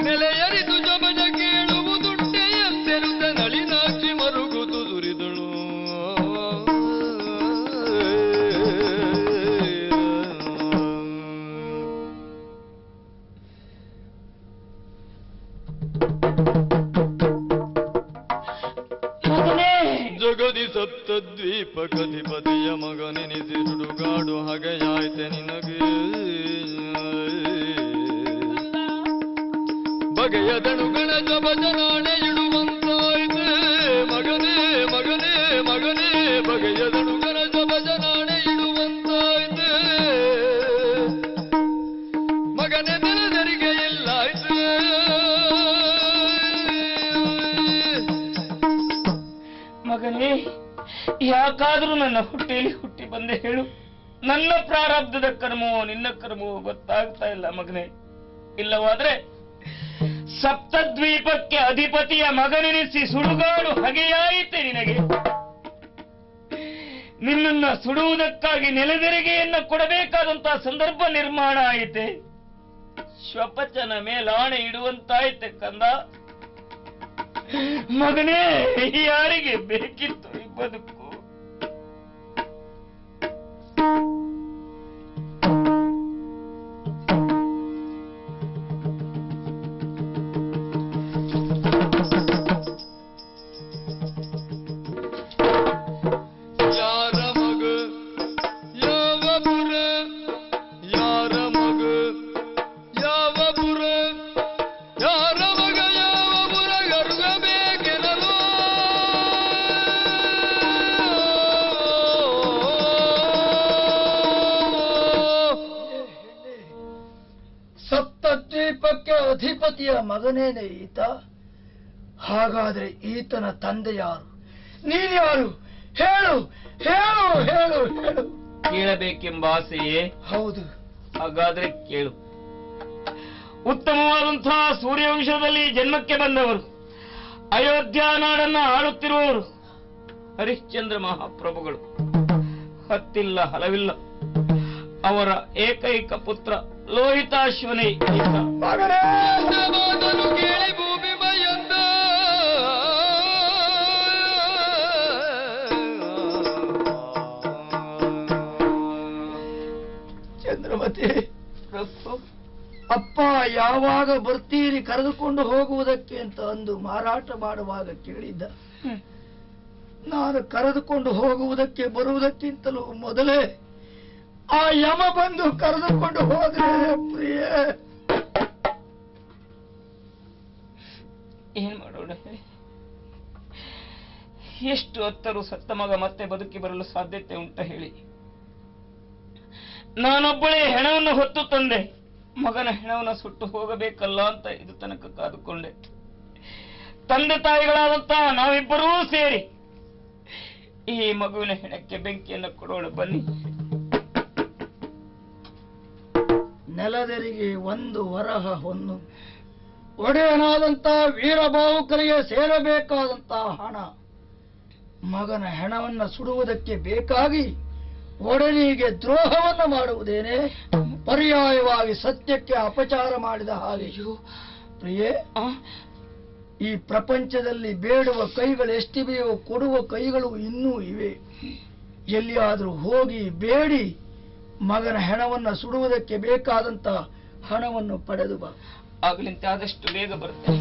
ನೆಲೆಯರಿತು ಸೊಬಜ ಕೇಳುವುದುಂಟೆ ಎಂದೆರುತ ನಳಿನಾಕ್ಷಿ ಮರುಗುತು ಸುರಿದಳು. ಜಗದಿ ಸಪ್ತದ್ವೀಪ ಕಧಿಪತಿಯ ಮಗನೆನಿಸಿ ಸುಡುಗಾಡು ಹಗೆಯಾಯ್ತೆ ನಿನಗೆ. ಬಗೆಯ ದಣುಗಳ ಜಬಜನಾಣೆ ಇಡುವಂತಾಯ್ತೆ ಮಗನೇ ಮಗನೇ ಮಗನೇ. ಬಗೆಯ ದಣುಗಳ ಜಬಜನಾಣೆ ಇಡುವಂತಾಯ್ತೆ ಮಗನೇ. ನೆಲದರಿಗೆ ಇಲ್ಲಾಯ್ತೆ ಮಗನೇ, ಯಾಕಾದ್ರೂ ನನ್ನ ಹೊಟ್ಟೆಯಲ್ಲಿ ಹುಟ್ಟಿ ಬಂದೆ ಹೇಳು. ನನ್ನ ಪ್ರಾರಬ್ಧದ ಕರ್ಮವೋ ನಿನ್ನ ಕರ್ಮವೋ ಗೊತ್ತಾಗ್ತಾ ಇಲ್ಲ ಮಗನೇ. ಇಲ್ಲವಾದ್ರೆ ಸಪ್ತದ್ವೀಪಕ್ಕೆ ಅಧಿಪತಿಯ ಮಗನೆನಿಸಿ ಸುಡುಗಾಡು ಹಗೆಯಾಯಿತೆ ನಿನಗೆ. ನಿನ್ನನ್ನ ಸುಡುವುದಕ್ಕಾಗಿ ನೆಲದೆರಿಗೆಯನ್ನು ಕೊಡಬೇಕಾದಂತಹ ಸಂದರ್ಭ ನಿರ್ಮಾಣ ಆಯಿತೆ. ಶ್ವಪಚನ ಮೇಲಾಣೆ ಇಡುವಂತಾಯ್ತೆ ಕಂದ. ಮಗನೇ, ಯಾರಿಗೆ ಬೇಕಿತ್ತು ಈ ಬದುಕು? ಯಾರ ಮಗ ಯಾವ ಪುರ, ಯಾರ ಮಗ ಯಾವ ಪುರ, ಯಾರ ಮಗ ಯಾವ ಪುರ ಗರುಗಬೇಕೆನಲು. ಸಪ್ತದ್ವೀಪಕ್ಕೆ ಅಧಿಪತಿಯ ಮಗನೇನೆ ಈತ. ಹಾಗಾದ್ರೆ ಈತನ ತಂದೆ ಯಾರು? ನೀನ್ಯಾರು? ಹೇಳು ಹೇಳು ಹೇಳು ಹೇಳು. ಕೇಳಬೇಕೆಂಬ ಆಸೆಯೇ? ಹೌದು. ಹಾಗಾದ್ರೆ ಕೇಳು. ಉತ್ತಮವಾದಂತಹ ಸೂರ್ಯವಂಶದಲ್ಲಿ ಜನ್ಮಕ್ಕೆ ಬಂದವರು, ಅಯೋಧ್ಯ ನಾಡನ್ನ ಆಳುತ್ತಿರುವವರು ಹರಿಶ್ಚಂದ್ರ ಮಹಾಪ್ರಭುಗಳು. ಹತ್ತಿಲ್ಲ ಹಲವಿಲ್ಲ. ಅವರ ಏಕೈಕ ಪುತ್ರ ಲೋಹಿತಾಶ್ವನೇ ಮಗನೇ ಮಾತನು ಕೇಳಿ ಭೂಮಿ ಮೈಯಂದ ಚಂದ್ರಮತಿ ಅಪ್ಪ ಯಾವಾಗ ಬರ್ತೀರಿ ಕರೆದುಕೊಂಡು ಹೋಗುವುದಕ್ಕೆ ಅಂತ ಅಂದು ಮಾರಾಟ ಮಾಡುವಾಗ ಕೇಳಿದ್ದ. ನಾನು ಕರೆದುಕೊಂಡು ಹೋಗುವುದಕ್ಕೆ ಬರುವುದಕ್ಕಿಂತಲೂ ಮೊದಲೇ ಆ ಯಮ ಬಂದು ಕರೆದುಕೊಂಡು ಹೋದ್ರೆ ಪ್ರಿಯ. ಏನ್ ಮಾಡೋಣ? ಎಷ್ಟು ಹೊತ್ತರೂ ಸತ್ತ ಮಗ ಮತ್ತೆ ಬದುಕಿ ಬರಲು ಸಾಧ್ಯತೆ ಉಂಟ ಹೇಳಿ? ನಾನೊಬ್ಬಳೇ ಹೆಣವನ್ನು ಹೊತ್ತು ತಂದೆ, ಮಗನ ಹೆಣವನ್ನು ಸುಟ್ಟು ಹೋಗಬೇಕಲ್ಲ ಅಂತ ಇದು ತನಕ ಕಾದುಕೊಂಡೆ. ತಂದೆ ತಾಯಿಗಳಾದಂತಹ ನಾವಿಬ್ಬರೂ ಸೇರಿ ಈ ಮಗುವಿನ ಹೆಣಕ್ಕೆ ಬೆಂಕಿಯನ್ನು ಕೊಡೋಣ ಬನ್ನಿ. ನೆಲದೆರಿಗೆ ಒಂದು ವರಹ ಹೊನ್ನು, ಒಡೆಯನಾದಂತ ವೀರಬಾಹುಕರಿಗೆ ಸೇರಬೇಕಾದಂತಹ ಹಣ, ಮಗನ ಹೆಣವನ್ನ ಸುಡುವುದಕ್ಕೆ ಬೇಕಾಗಿ ಒಡನಿಗೆ ದ್ರೋಹವನ್ನು ಮಾಡುವುದೇನೆ? ಪರ್ಯಾಯವಾಗಿ ಸತ್ಯಕ್ಕೆ ಅಪಚಾರ ಮಾಡಿದ ಹಾಗೆ. ಪ್ರಿಯೇ, ಈ ಪ್ರಪಂಚದಲ್ಲಿ ಬೇಡುವ ಕೈಗಳು ಎಷ್ಟಿವೆಯೋ ಕೊಡುವ ಕೈಗಳು ಇನ್ನೂ ಇವೆ. ಎಲ್ಲಿಯಾದರೂ ಹೋಗಿ ಬೇಡಿ ಮಗನ ಹೆಣವನ್ನ ಸುಡುವುದಕ್ಕೆ ಬೇಕಾದಂತ ಹಣವನ್ನು ಪಡೆದು ಬಾ. ಆಗ್ಲಿಂತೆ ಆದಷ್ಟು ಬೇಗ ಬರ್ತೇನೆ.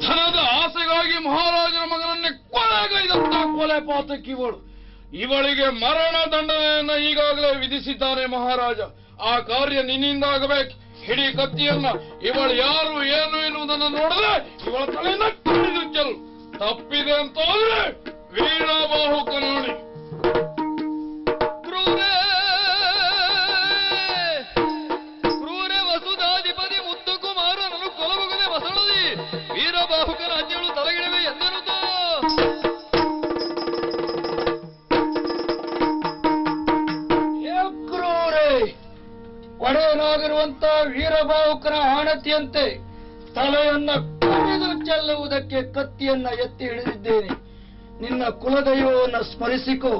ಧನದ ಆಸೆಗಾಗಿ ಮಹಾರಾಜನ ಮಗನನ್ನೇ ಕೊಲೆಗೈದಂತ ಕೊಲೆ ಪಾತಕಿವಳು. ಇವಳಿಗೆ ಮರಣ ದಂಡನೆಯನ್ನ ಈಗಾಗಲೇ ವಿಧಿಸಿದ್ದಾರೆ ಮಹಾರಾಜ. ಆ ಕಾರ್ಯ ನಿನ್ನಿಂದಾಗಬೇಕು. ಹಿಡಿ ಕತ್ತಿಯನ್ನ ಇವಳು ಯಾರು ಏನು ಎನ್ನುವುದನ್ನು ನೋಡಿದ್ರೆ ಇವಳ ತಲೆಯಿಂದ ಕಡಿದು ಚೆಲ್ಲು. ತಪ್ಪಿದೆ ಅಂತ ಹೋದ್ರೆ ವೀರಬಾಹುಕ ನೋಡಿ. ಕ್ರೂರೆ ವಸುಧಾಧಿಪತಿ ಮುದ್ದು ಕುಮಾರನನ್ನು ಕೊಲಬುಗದೆ ಬಸಳದಿ ವೀರಬಾಹುಕನ ಅಜ್ಜಳು ತಲೆಗಿಡವೆ ಎಂದೆನುತ್ತ ಕ್ರೂರೇ, ಒಡೆಯನಾಗಿರುವಂತ ವೀರಬಾಹುಕನ ಆಣತಿಯಂತೆ ತಲೆಯನ್ನ ಕಡಿದು ಚೆಲ್ಲುವುದಕ್ಕೆ ಕತ್ತಿಯನ್ನ ಎತ್ತಿ ಹಿಡಿದಿದ್ದೇನೆ. ನಿನ್ನ ಕುಲದೈವವನ್ನು ಸ್ಮರಿಸಿಕೊ.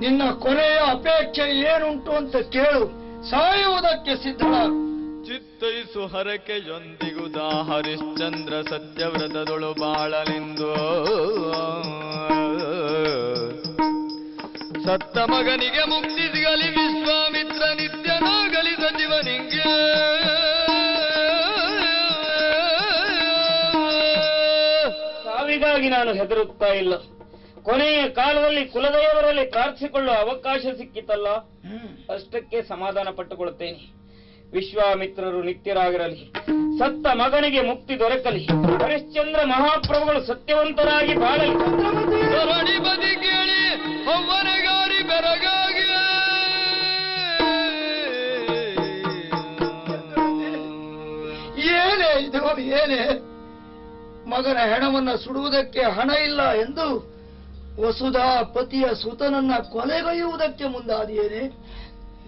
ನಿನ್ನ ಕೊನೆಯ ಅಪೇಕ್ಷೆ ಏನುಂಟು ಅಂತ ಕೇಳು. ಸಾಯುವುದಕ್ಕೆ ಸಿದ್ಧನಾಗು. ಚಿತ್ತೈಸು ಹರಕೆಯೊಂದಿಗುದ ಹರಿಶ್ಚಂದ್ರ ಸತ್ಯವ್ರತದೊಳು ಬಾಳಲೆಂದು ಸತ್ತ ಮಗನಿಗೆ ಮುಕ್ತಿ ಸಿಗಲಿ ವಿಶ್ವಾಮಿತ್ರ ನಿತ್ಯನಾಗಲಿ ಸಜೀವನಿಗೆ. ಸಾವಿಗಾಗಿ ನಾನು ಹೆದರುತ್ತಾ ಇಲ್ಲ. ಕೊನೆಯ ಕಾಲದಲ್ಲಿ ಕುಲದೈವರಲ್ಲಿ ಪ್ರಾರ್ಥಿಸಿಕೊಳ್ಳುವ ಅವಕಾಶ ಸಿಕ್ಕಿತಲ್ಲ, ಅಷ್ಟಕ್ಕೆ ಸಮಾಧಾನ ಪಟ್ಟುಕೊಳ್ಳುತ್ತೇನೆ. ವಿಶ್ವಾಮಿತ್ರರು ನಿತ್ಯರಾಗಿರಲಿ, ಸತ್ತ ಮಗನಿಗೆ ಮುಕ್ತಿ ದೊರಕಲಿ, ಹರಿಶ್ಚಂದ್ರ ಮಹಾಪ್ರಭುಗಳು ಸತ್ಯವಂತರಾಗಿ ಬಾಳಲಿ. ಧರಣಿ ಬದಿ ಕೇಳಿ ಅವ್ವನಗಾರಿ ಬೆರಗಾಗಿ ಏನೇ ಇದು, ಏನೇ ಮಗನ ಹೆಣವನ್ನ ಸುಡುವುದಕ್ಕೆ ಹಣ ಇಲ್ಲ ಎಂದು ವಸುಧಾ ಪತಿಯ ಸುತನನ್ನ ಕೊಲೆಗೈಯುವುದಕ್ಕೆ ಮುಂದಾದಿಯೇನೆ?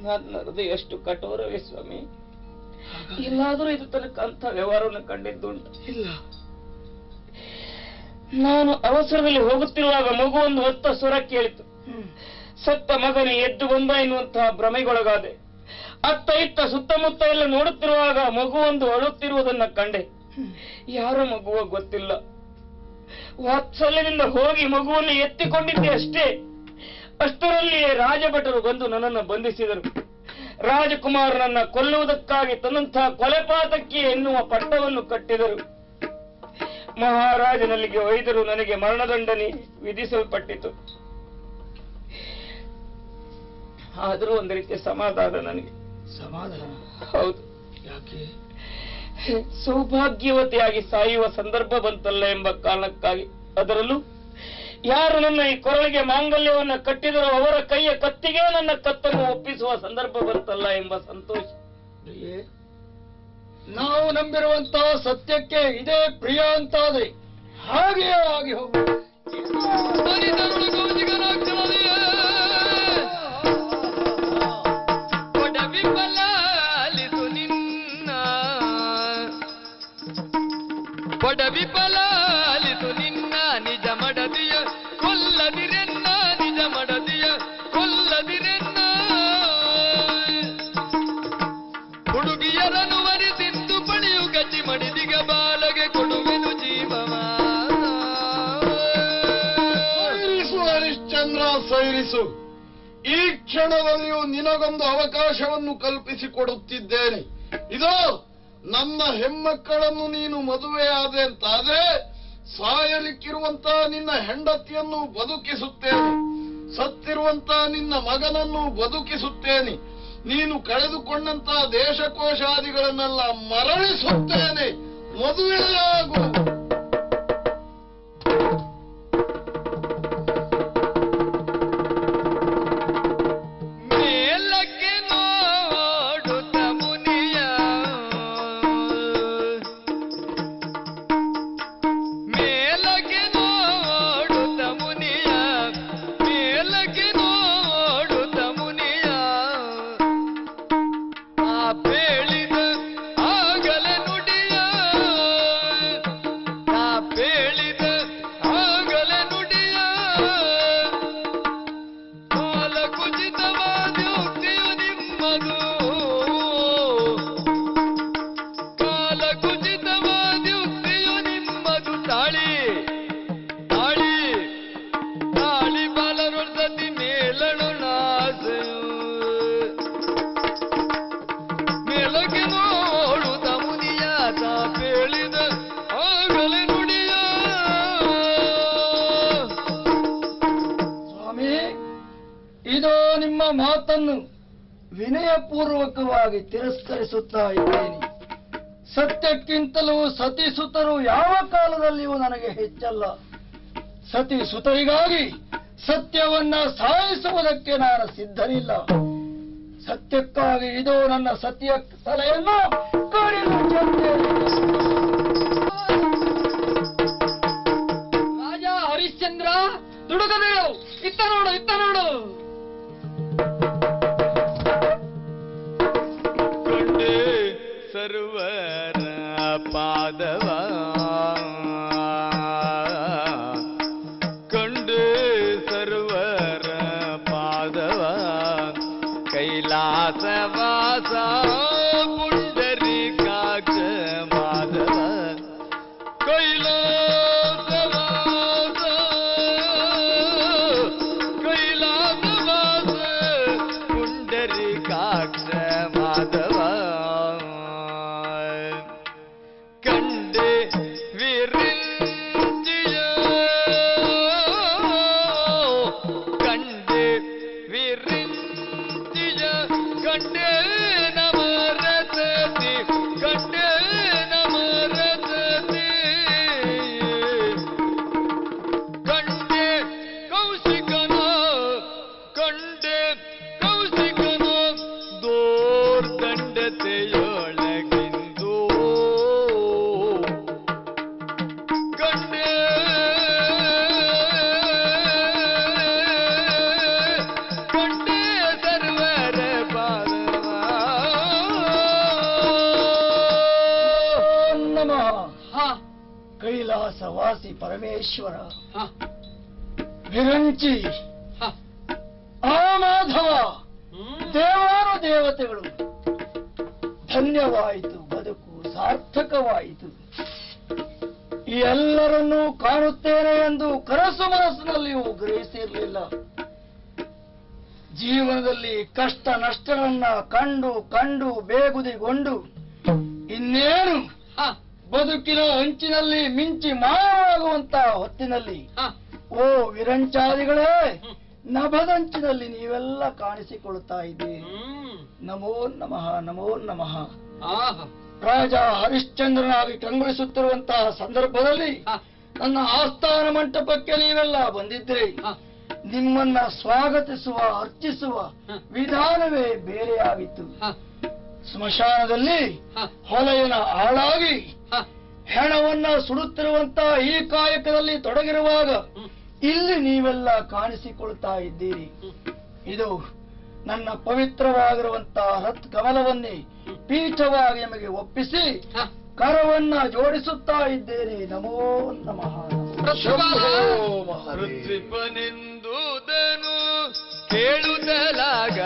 ನನ್ನ ಹೃದಯ ಎಷ್ಟು ಕಠೋರವೇ ಸ್ವಾಮಿ. ಎಲ್ಲಾದರೂ ಇದು ತನಕ ಅಂತ ವ್ಯವಹಾರವನ್ನು ಕಂಡಿದ್ದುಂಟು ಇಲ್ಲ. ನಾನು ಅವಸರದಲ್ಲಿ ಹೋಗುತ್ತಿರುವಾಗ ಮಗು ಒಂದು ಹೊತ್ತ ಸ್ವರ ಕೇಳಿತು. ಸತ್ತ ಮಗನೇ ಎದ್ದು ಬಂದ ಎನ್ನುವಂತಹ ಭ್ರಮೆಗೊಳಗಾದೆ. ಅತ್ತ ಇತ್ತ ಸುತ್ತಮುತ್ತ ಎಲ್ಲ ನೋಡುತ್ತಿರುವಾಗ ಮಗು ಒಂದು ಅಳುತ್ತಿರುವುದನ್ನ ಕಂಡೆ. ಯಾರ ಮಗುವ ಗೊತ್ತಿಲ್ಲ. ವಾತ್ಸಲ್ಯದಿಂದ ಹೋಗಿ ಮಗುವನ್ನು ಎತ್ತಿಕೊಂಡಿದ್ದೆ ಅಷ್ಟೇ. ಅಷ್ಟರಲ್ಲಿಯೇ ರಾಜಭಟರು ಬಂದು ನನ್ನನ್ನು ಬಂಧಿಸಿದರು. ರಾಜಕುಮಾರನನ್ನ ಕೊಲ್ಲುವುದಕ್ಕಾಗಿ ತನ್ನಂತಹ ಕೊಲೆಪಾತಕಿ ಎನ್ನುವ ಪಟ್ಟವನ್ನು ಕಟ್ಟಿದರು. ಮಹಾರಾಜನಲ್ಲಿಗೆ ಒಯ್ದರು. ನನಗೆ ಮರಣದಂಡನೆ ವಿಧಿಸಲ್ಪಟ್ಟಿತು. ಆದರೂ ಒಂದು ರೀತಿಯ ಸಮಾಧಾನ ನನಗೆ. ಸಮಾಧಾನ? ಹೌದು. ಯಾಕೆ? ಸೌಭಾಗ್ಯವತಿಯಾಗಿ ಸಾಯುವ ಸಂದರ್ಭ ಬಂತಲ್ಲ ಎಂಬ ಕಾರಣಕ್ಕಾಗಿ. ಅದರಲ್ಲೂ ಯಾರು ನನ್ನ ಈ ಕೊರಳಿಗೆ ಮಾಂಗಲ್ಯವನ್ನ ಕಟ್ಟಿದರೋ ಅವರ ಕೈಯ ಕತ್ತಿಗೆ ನನ್ನ ಕತ್ತನ್ನು ಒಪ್ಪಿಸುವ ಸಂದರ್ಭ ಬಂತಲ್ಲ ಎಂಬ ಸಂತೋಷ. ನಾವು ನಂಬಿರುವಂತಹ ಸತ್ಯಕ್ಕೆ ಇದೇ ಪ್ರಿಯ ಅಂತಾದ್ರೆ ಹಾಗೆಯೇ ಆಗಿ ಹೋಗು. ಗೋಜಿಗನಾಗ್ತದೆ ವಿಫಲಾಲಿತು ನಿನ್ನ ನಿಜ ಮಡದಿಯ ಕೊಲ್ಲದಿರೆನ್ನ ನಿಜ ಮಡದಿಯ ಕೊಲ್ಲದಿರೆನ್ನ ಹುಡುಗಿಯರನ್ನು ವರಿಸಿದ್ದು ಪಡೆಯು ಗಚ್ಚಿ ಮಡಿದಿಗ ಬಾಲಗೆ ಕೊಡುವೆನು ಜೀವವ. ಸೈರಿಸು ಹರಿಶ್ಚಂದ್ರ ಸೈರಿಸು. ಈ ಕ್ಷಣದಲ್ಲಿಯೂ ನಿನಗೊಂದು ಅವಕಾಶವನ್ನು ಕಲ್ಪಿಸಿಕೊಡುತ್ತಿದ್ದೇನೆ. ಇದೋ ನನ್ನ ಹೆಮ್ಮಕ್ಕಳನ್ನು ನೀನು ಮದುವೆಯಾದೆ ಅಂತಾದ್ರೆ ಸಾಯಲಿಕ್ಕಿರುವಂತ ನಿನ್ನ ಹೆಂಡತಿಯನ್ನು ಬದುಕಿಸುತ್ತೇನೆ, ಸತ್ತಿರುವಂತ ನಿನ್ನ ಮಗನನ್ನು ಬದುಕಿಸುತ್ತೇನೆ, ನೀನು ಕಳೆದುಕೊಂಡಂತ ದೇಶಕೋಶಾದಿಗಳನ್ನೆಲ್ಲ ಮರಳಿಸುತ್ತೇನೆ. ಮದುವೆಯಾಗು. ಮಾತನ್ನು ವಿನಯಪೂರ್ವಕವಾಗಿ ತಿರಸ್ಕರಿಸುತ್ತಾ ಇದ್ದೇನೆ. ಸತ್ಯಕ್ಕಿಂತಲೂ ಸತಿಸುತರು ಯಾವ ಕಾಲದಲ್ಲಿಯೂ ನನಗೆ ಹೆಚ್ಚಲ್ಲ. ಸತಿಸುತರಿಗಾಗಿ ಸತ್ಯವನ್ನ ಸಾಯಿಸುವುದಕ್ಕೆ ನಾನು ಸಿದ್ಧನಿಲ್ಲ. ಸತ್ಯಕ್ಕಾಗಿ ಇದು ನನ್ನ ಸತಿಯ ತಲೆಯನ್ನು ಕಡಿದು ರಾಜ ಹರಿಶ್ಚಂದ್ರ ದುಡುಗಬೇಡು. ಇತ್ತ ನೋಡು, ಇತ್ತ ನೋಡು. ಸರ್ವರ ಪಾದವ ಕಂಡು ಸರ್ವರ ಪಾದವ ಕೈಲಾಸವಾಸ ಪುಂಡರೀಕಾಕ್ಷ ಮಾಧವ ಕೈಲಾಸವಾಸ ಕೈಲಾಸವಾಸ ಪುಂಡರೀಕಾಕ್ಷ ಮಾಧವ ಕೈಲಾಸವಾಸಿ ಪರಮೇಶ್ವರ, ವಿರಂಚಿ, ಆ ಮಾಧವ, ದೇವಾನು ದೇವತೆಗಳು, ಧನ್ಯವಾಯಿತು, ಬದುಕು ಸಾರ್ಥಕವಾಯಿತು. ಈ ಎಲ್ಲರನ್ನೂ ಕಾಣುತ್ತೇನೆ ಎಂದು ಕನಸು ಮನಸ್ಸಿನಲ್ಲಿಯೂ ಗ್ರಹಿಸಿರಲಿಲ್ಲ. ಜೀವನದಲ್ಲಿ ಕಷ್ಟ ನಷ್ಟಗಳನ್ನ ಕಂಡು ಕಂಡು ಬೇಗುದಿಗೊಂಡು ಇನ್ನೇನು ಬದುಕಿನ ಅಂಚಿನಲ್ಲಿ ಮಿಂಚಿ ಮಾಯವಾಗುವಂತಹ ಹೊತ್ತಿನಲ್ಲಿ ಓ ವಿರಂಚಾದಿಗಳೇ, ನಭದಂಚಿನಲ್ಲಿ ನೀವೆಲ್ಲ ಕಾಣಿಸಿಕೊಳ್ಳುತ್ತಾ ಇದ್ದೀರಿ. ನಮೋ ನಮಃ, ನಮೋ ನಮಃ. ರಾಜ ಹರಿಶ್ಚಂದ್ರನಾಗಿ ಕಂಗೊಳಿಸುತ್ತಿರುವಂತಹ ಸಂದರ್ಭದಲ್ಲಿ ನನ್ನ ಆಸ್ಥಾನ ಮಂಟಪಕ್ಕೆ ನೀವೆಲ್ಲ ಬಂದಿದ್ರಿ. ನಿಮ್ಮನ್ನ ಸ್ವಾಗತಿಸುವ ಅರ್ಚಿಸುವ ವಿಧಾನವೇ ಬೇರೆಯಾಗಿತ್ತು. ಸ್ಮಶಾನದಲ್ಲಿ ಹೊಲೆಯನ ಆಳಾಗಿ ಹೆಣವನ್ನ ಸುಡುತ್ತಿರುವಂತಹ ಈ ಕಾಯಕದಲ್ಲಿ ತೊಡಗಿರುವಾಗ ಇಲ್ಲಿ ನೀವೆಲ್ಲ ಕಾಣಿಸಿಕೊಳ್ತಾ ಇದ್ದೀರಿ. ಇದು ನನ್ನ ಪವಿತ್ರವಾಗಿರುವಂತಹ ಹತ್ ಕಮಲವನ್ನೇ ಪೀಠವಾಗಿ ನಿಮಗೆ ಒಪ್ಪಿಸಿ ಕರವನ್ನ ಜೋಡಿಸುತ್ತಾ ಇದ್ದೇನೆ. ನಮೋ ನಮಃ. ಕೃತ್ರಿಪನೆಂದುದನು ಕೇಳುತ್ತಲಾಗ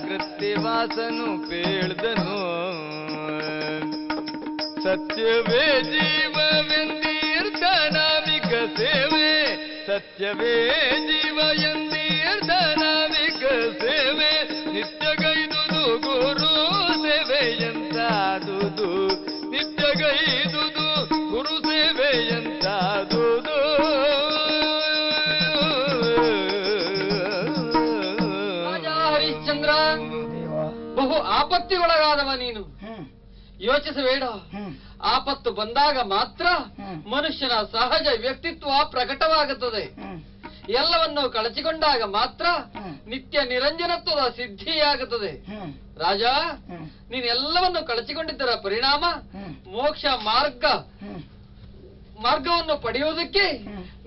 ಕೃತ್ಯವಾಸನು ಪೇಳ್ದನು. ಸತ್ಯವೇ ಜೀವವೆಂದೀರ್ಧನಾವಿಕ ಸೇವೆ, ಸತ್ಯವೇ ಜೀವ ಎಂದೀರ್ಧನಾವಿಕ ಸೇವೆ, ನಿತ್ಯಗೈದುದು ಗುರು ಸೇವೆಯಂತಾದುದು, ನಿತ್ಯಗೈದುದು ಗುರು ಸೇವೆಯಂತಾದುದು. ಹರಿಶ್ಚಂದ್ರ, ಬಹು ಆಪತ್ತಿಗೊಳಗಾದವ ನೀನು. ಯೋಚಿಸಬೇಡ. ಆಪತ್ತು ಬಂದಾಗ ಮಾತ್ರ ಮನುಷ್ಯನ ಸಹಜ ವ್ಯಕ್ತಿತ್ವ ಪ್ರಕಟವಾಗುತ್ತದೆ. ಎಲ್ಲವನ್ನು ಕಳಚಿಕೊಂಡಾಗ ಮಾತ್ರ ನಿತ್ಯ ನಿರಂಜನತ್ವದ ಸಿದ್ಧಿಯಾಗುತ್ತದೆ. ರಾಜ, ನೀನೆಲ್ಲವನ್ನು ಕಳಚಿಕೊಂಡಿದ್ದರ ಪರಿಣಾಮ ಮೋಕ್ಷ ಮಾರ್ಗವನ್ನು ಪಡೆಯುವುದಕ್ಕೆ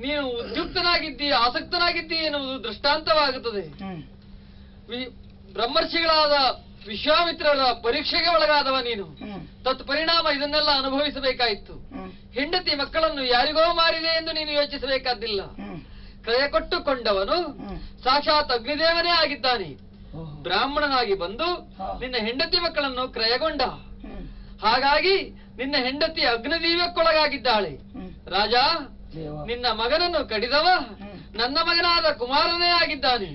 ನೀನು ಉದ್ಯುಕ್ತನಾಗಿದ್ದೀ, ಆಸಕ್ತನಾಗಿದ್ದೀ ಎನ್ನುವುದು ದೃಷ್ಟಾಂತವಾಗುತ್ತದೆ. ಬ್ರಹ್ಮರ್ಷಿಗಳಾದ ವಿಶ್ವಾಮಿತ್ರರ ಪರೀಕ್ಷೆಗೆ ಒಳಗಾದವ ನೀನು. ತತ್ಪರಿಣಾಮ ಇದನ್ನೆಲ್ಲ ಅನುಭವಿಸಬೇಕಾಯಿತು. ಹೆಂಡತಿ ಮಕ್ಕಳನ್ನು ಯಾರಿಗೋ ಮಾರಿದೆ ಎಂದು ನೀನು ಯೋಚಿಸಬೇಕಾದ್ದಿಲ್ಲ. ಕ್ರಯ ಕೊಟ್ಟುಕೊಂಡವನು ಸಾಕ್ಷಾತ್ ಅಗ್ನಿದೇವನೇ ಆಗಿದ್ದಾನೆ. ಬ್ರಾಹ್ಮಣನಾಗಿ ಬಂದು ನಿನ್ನ ಹೆಂಡತಿ ಮಕ್ಕಳನ್ನು ಕ್ರಯಗೊಂಡ. ಹಾಗಾಗಿ ನಿನ್ನ ಹೆಂಡತಿ ಅಗ್ನಿದೀವಕ್ಕೊಳಗಾಗಿದ್ದಾಳೆ. ರಾಜ, ನಿನ್ನ ಮಗನನ್ನು ಕಡಿದವ ನನ್ನ ಮಗನಾದ ಕುಮಾರನೇ ಆಗಿದ್ದಾನೆ.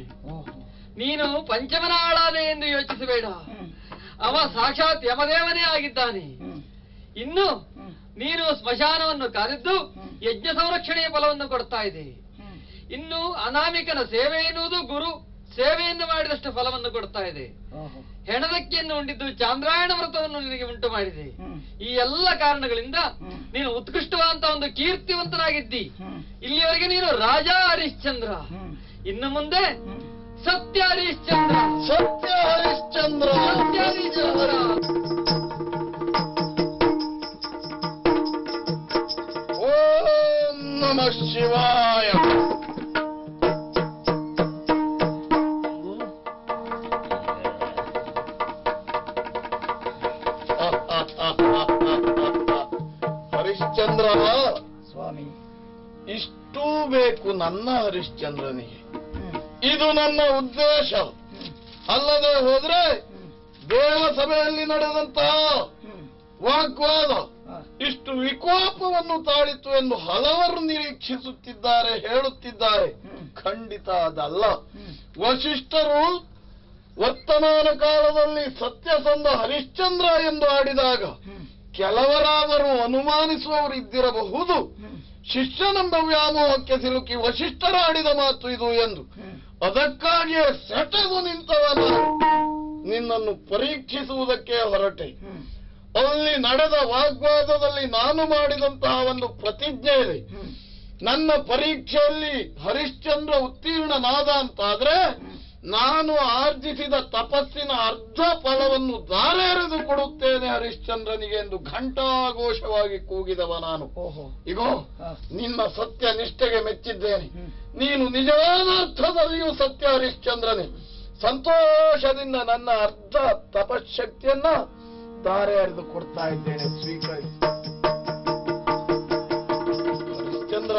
ನೀನು ಪಂಚಮನ ಆಳಾದೆ ಎಂದು ಯೋಚಿಸಬೇಡ. ಅವ ಸಾಕ್ಷಾತ್ ಯಮದೇವನೇ ಆಗಿದ್ದಾನೆ. ಇನ್ನು ನೀನು ಸ್ಮಶಾನವನ್ನು ಕಾದಿದ್ದು ಯಜ್ಞ ಸಂರಕ್ಷಣೆಯ ಫಲವನ್ನು ಕೊಡ್ತಾ ಇದೆ. ಇನ್ನು ಅನಾಮಿಕನ ಸೇವೆ ಎನ್ನುವುದು ಗುರು ಸೇವೆಯನ್ನು ಮಾಡಿದಷ್ಟು ಫಲವನ್ನು ಕೊಡ್ತಾ ಇದೆ. ಹೆಣದಕ್ಕಿಯನ್ನು ಉಂಡಿದ್ದು ಚಾಂದ್ರಾಯಣ ವ್ರತವನ್ನು ನಿನಗೆ ಉಂಟು ಮಾಡಿದೆ. ಈ ಎಲ್ಲ ಕಾರಣಗಳಿಂದ ನೀನು ಉತ್ಕೃಷ್ಟವಾದಂತ ಒಂದು ಕೀರ್ತಿವಂತನಾಗಿದ್ದಿ. ಇಲ್ಲಿಯವರೆಗೆ ನೀನು ರಾಜ ಹರಿಶ್ಚಂದ್ರ. ಇನ್ನು ಮುಂದೆ ಸತ್ಯ ಹರಿಶ್ಚಂದ್ರ. ಸತ್ಯ ಹರಿಶ್ಚಂದ್ರ. ಸತ್ಯ ಹರಿಶ್ಚಂದ್ರ. ಓಂ ನಮಃ ಶಿವಾಯ. ಹರಿಶ್ಚಂದ್ರ ಸ್ವಾಮಿ, ಇಷ್ಟೂ ಬೇಕು ನನ್ನ ಹರಿಶ್ಚಂದ್ರನಿಗೆ. ಇದು ನನ್ನ ಉದ್ದೇಶ. ಅಲ್ಲದೆ ಹೋದ್ರೆ ದೇವಸಭೆಯಲ್ಲಿ ನಡೆದಂತಹ ವಾಗ್ವಾದ ಇಷ್ಟು ವಿಕೋಪವನ್ನು ತಾಳಿತು ಎಂದು ಹಲವರು ನಿರೀಕ್ಷಿಸುತ್ತಿದ್ದಾರೆ, ಹೇಳುತ್ತಿದ್ದಾರೆ. ಖಂಡಿತ ಅದಲ್ಲ. ವಸಿಷ್ಠರು ವರ್ತಮಾನ ಕಾಲದಲ್ಲಿ ಸತ್ಯಸಂಧ ಹರಿಶ್ಚಂದ್ರ ಎಂದು ಆಡಿದಾಗ ಕೆಲವರಾದರೂ ಅನುಮಾನಿಸುವವರು ಇದ್ದಿರಬಹುದು. ಶಿಷ್ಯನೆಂಬ ವ್ಯಾಮೋಹಕ್ಕೆ ಸಿಲುಕಿ ವಸಿಷ್ಠರಾಡಿದ ಮಾತು ಇದು ಎಂದು. ಅದಕ್ಕಾಗಿಯೇ ಸೆಟೆದು ನಿಂತವನ ನಿನ್ನನ್ನು ಪರೀಕ್ಷಿಸುವುದಕ್ಕೆ ಹೊರಟೆ. ಅಲ್ಲಿ ನಡೆದ ವಾಗ್ವಾದದಲ್ಲಿ ನಾನು ಮಾಡಿದಂತಹ ಒಂದು ಪ್ರತಿಜ್ಞೆ ಇದೆ. ನನ್ನ ಪರೀಕ್ಷೆಯಲ್ಲಿ ಹರಿಶ್ಚಂದ್ರ ಉತ್ತೀರ್ಣನಾದ ಅಂತಾದ್ರೆ ನಾನು ಆರ್ಜಿಸಿದ ತಪಸ್ಸಿನ ಅರ್ಧ ಫಲವನ್ನು ದಾರೆರೆದು ಕೊಡುತ್ತೇನೆ ಹರಿಶ್ಚಂದ್ರನಿಗೆ ಎಂದು ಘಂಟಾಘೋಷವಾಗಿ ಕೂಗಿದವ ನಾನು. ಇಗೋ ನಿನ್ನ ಸತ್ಯ ನಿಷ್ಠೆಗೆ ಮೆಚ್ಚಿದ್ದೇನೆ. ನೀನು ನಿಜವಾದ ಅರ್ಥದಲ್ಲಿಯೂ ಸತ್ಯ ಹರಿಶ್ಚಂದ್ರನೇ. ಸಂತೋಷದಿಂದ ನನ್ನ ಅರ್ಧ ತಪಶಕ್ತಿಯನ್ನ ದಾರೆ ಎರೆದು ಕೊಡ್ತಾ ಇದ್ದೇನೆ, ಸ್ವೀಕರಿಸಿ. ಹರಿಶ್ಚಂದ್ರ,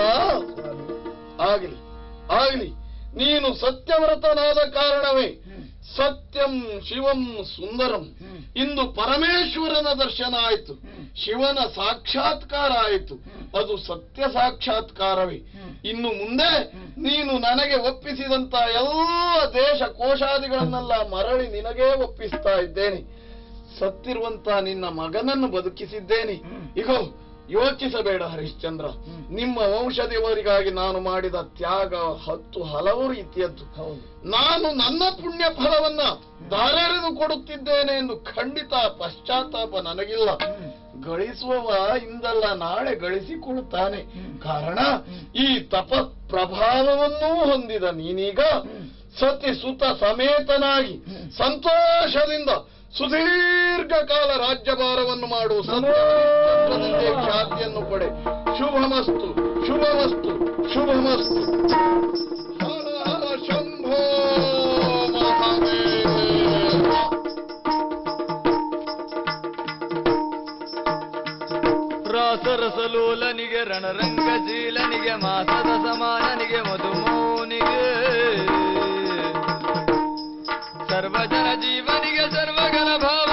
ಆಗಲಿ ಆಗಲಿ. ನೀನು ಸತ್ಯವ್ರತನಾದ ಕಾರಣವೇ ಸತ್ಯಂ ಶಿವಂ ಸುಂದರಂ. ಇಂದು ಪರಮೇಶ್ವರನ ದರ್ಶನ ಆಯಿತು, ಶಿವನ ಸಾಕ್ಷಾತ್ಕಾರ ಆಯಿತು. ಅದು ಸತ್ಯ ಸಾಕ್ಷಾತ್ಕಾರವೇ. ಇನ್ನು ಮುಂದೆ ನೀನು ನನಗೆ ಒಪ್ಪಿಸಿದಂತ ಎಲ್ಲ ದೇಶ ಕೋಶಾದಿಗಳನ್ನೆಲ್ಲ ಮರಳಿ ನಿನಗೇ ಒಪ್ಪಿಸ್ತಾ ಇದ್ದೇನೆ. ಸತ್ತಿರುವಂತ ನಿನ್ನ ಮಗನನ್ನು ಬದುಕಿಸಿದ್ದೇನೆ. ಇಗೋ ಯೋಚಿಸಬೇಡ ಹರಿಶ್ಚಂದ್ರ. ನಿಮ್ಮ ವಂಶದವರಿಗಾಗಿ ನಾನು ಮಾಡಿದ ತ್ಯಾಗ ಹಲವು ರೀತಿಯದ್ದು. ನಾನು ನನ್ನ ಪುಣ್ಯ ಫಲವನ್ನ ದಾರೆರೆದು ಕೊಡುತ್ತಿದ್ದೇನೆ ಎಂದು ಖಂಡಿತ ಪಶ್ಚಾತ್ತಾಪ ನನಗಿಲ್ಲ. ಗಳಿಸುವವ ಇಂದಲ್ಲ ನಾಳೆ ಗಳಿಸಿಕೊಳ್ತಾನೆ. ಕಾರಣ ಈ ತಪ ಪ್ರಭಾವವನ್ನೂ ಹೊಂದಿದ ನೀನೀಗ ಸತಿ ಸುತ ಸಮೇತನಾಗಿ ಸಂತೋಷದಿಂದ ಸುದೀರ್ಘ ಕಾಲ ರಾಜ್ಯಭಾರವನ್ನು ಮಾಡು. ಸತ್ಯದಿಂದ ಖ್ಯಾತಿಯನ್ನು ಪಡೆ. ಶುಭಮಸ್ತು ಶುಭಮಸ್ತು ಶುಭಮಸ್ತು. ಹರ ಹರ ಶಂಭೋ ಮಹಾದೇವ. ರಣರಂಗಶೀಲನಿಗೆ ಮಾಸದ ಸಮಾನನಿಗೆ ಮಧುಮೌನಿಗೆ ಸರ್ವಜನ ಜೀವನಿಗೆ ಸರ್ವಗಣ ಭಾವ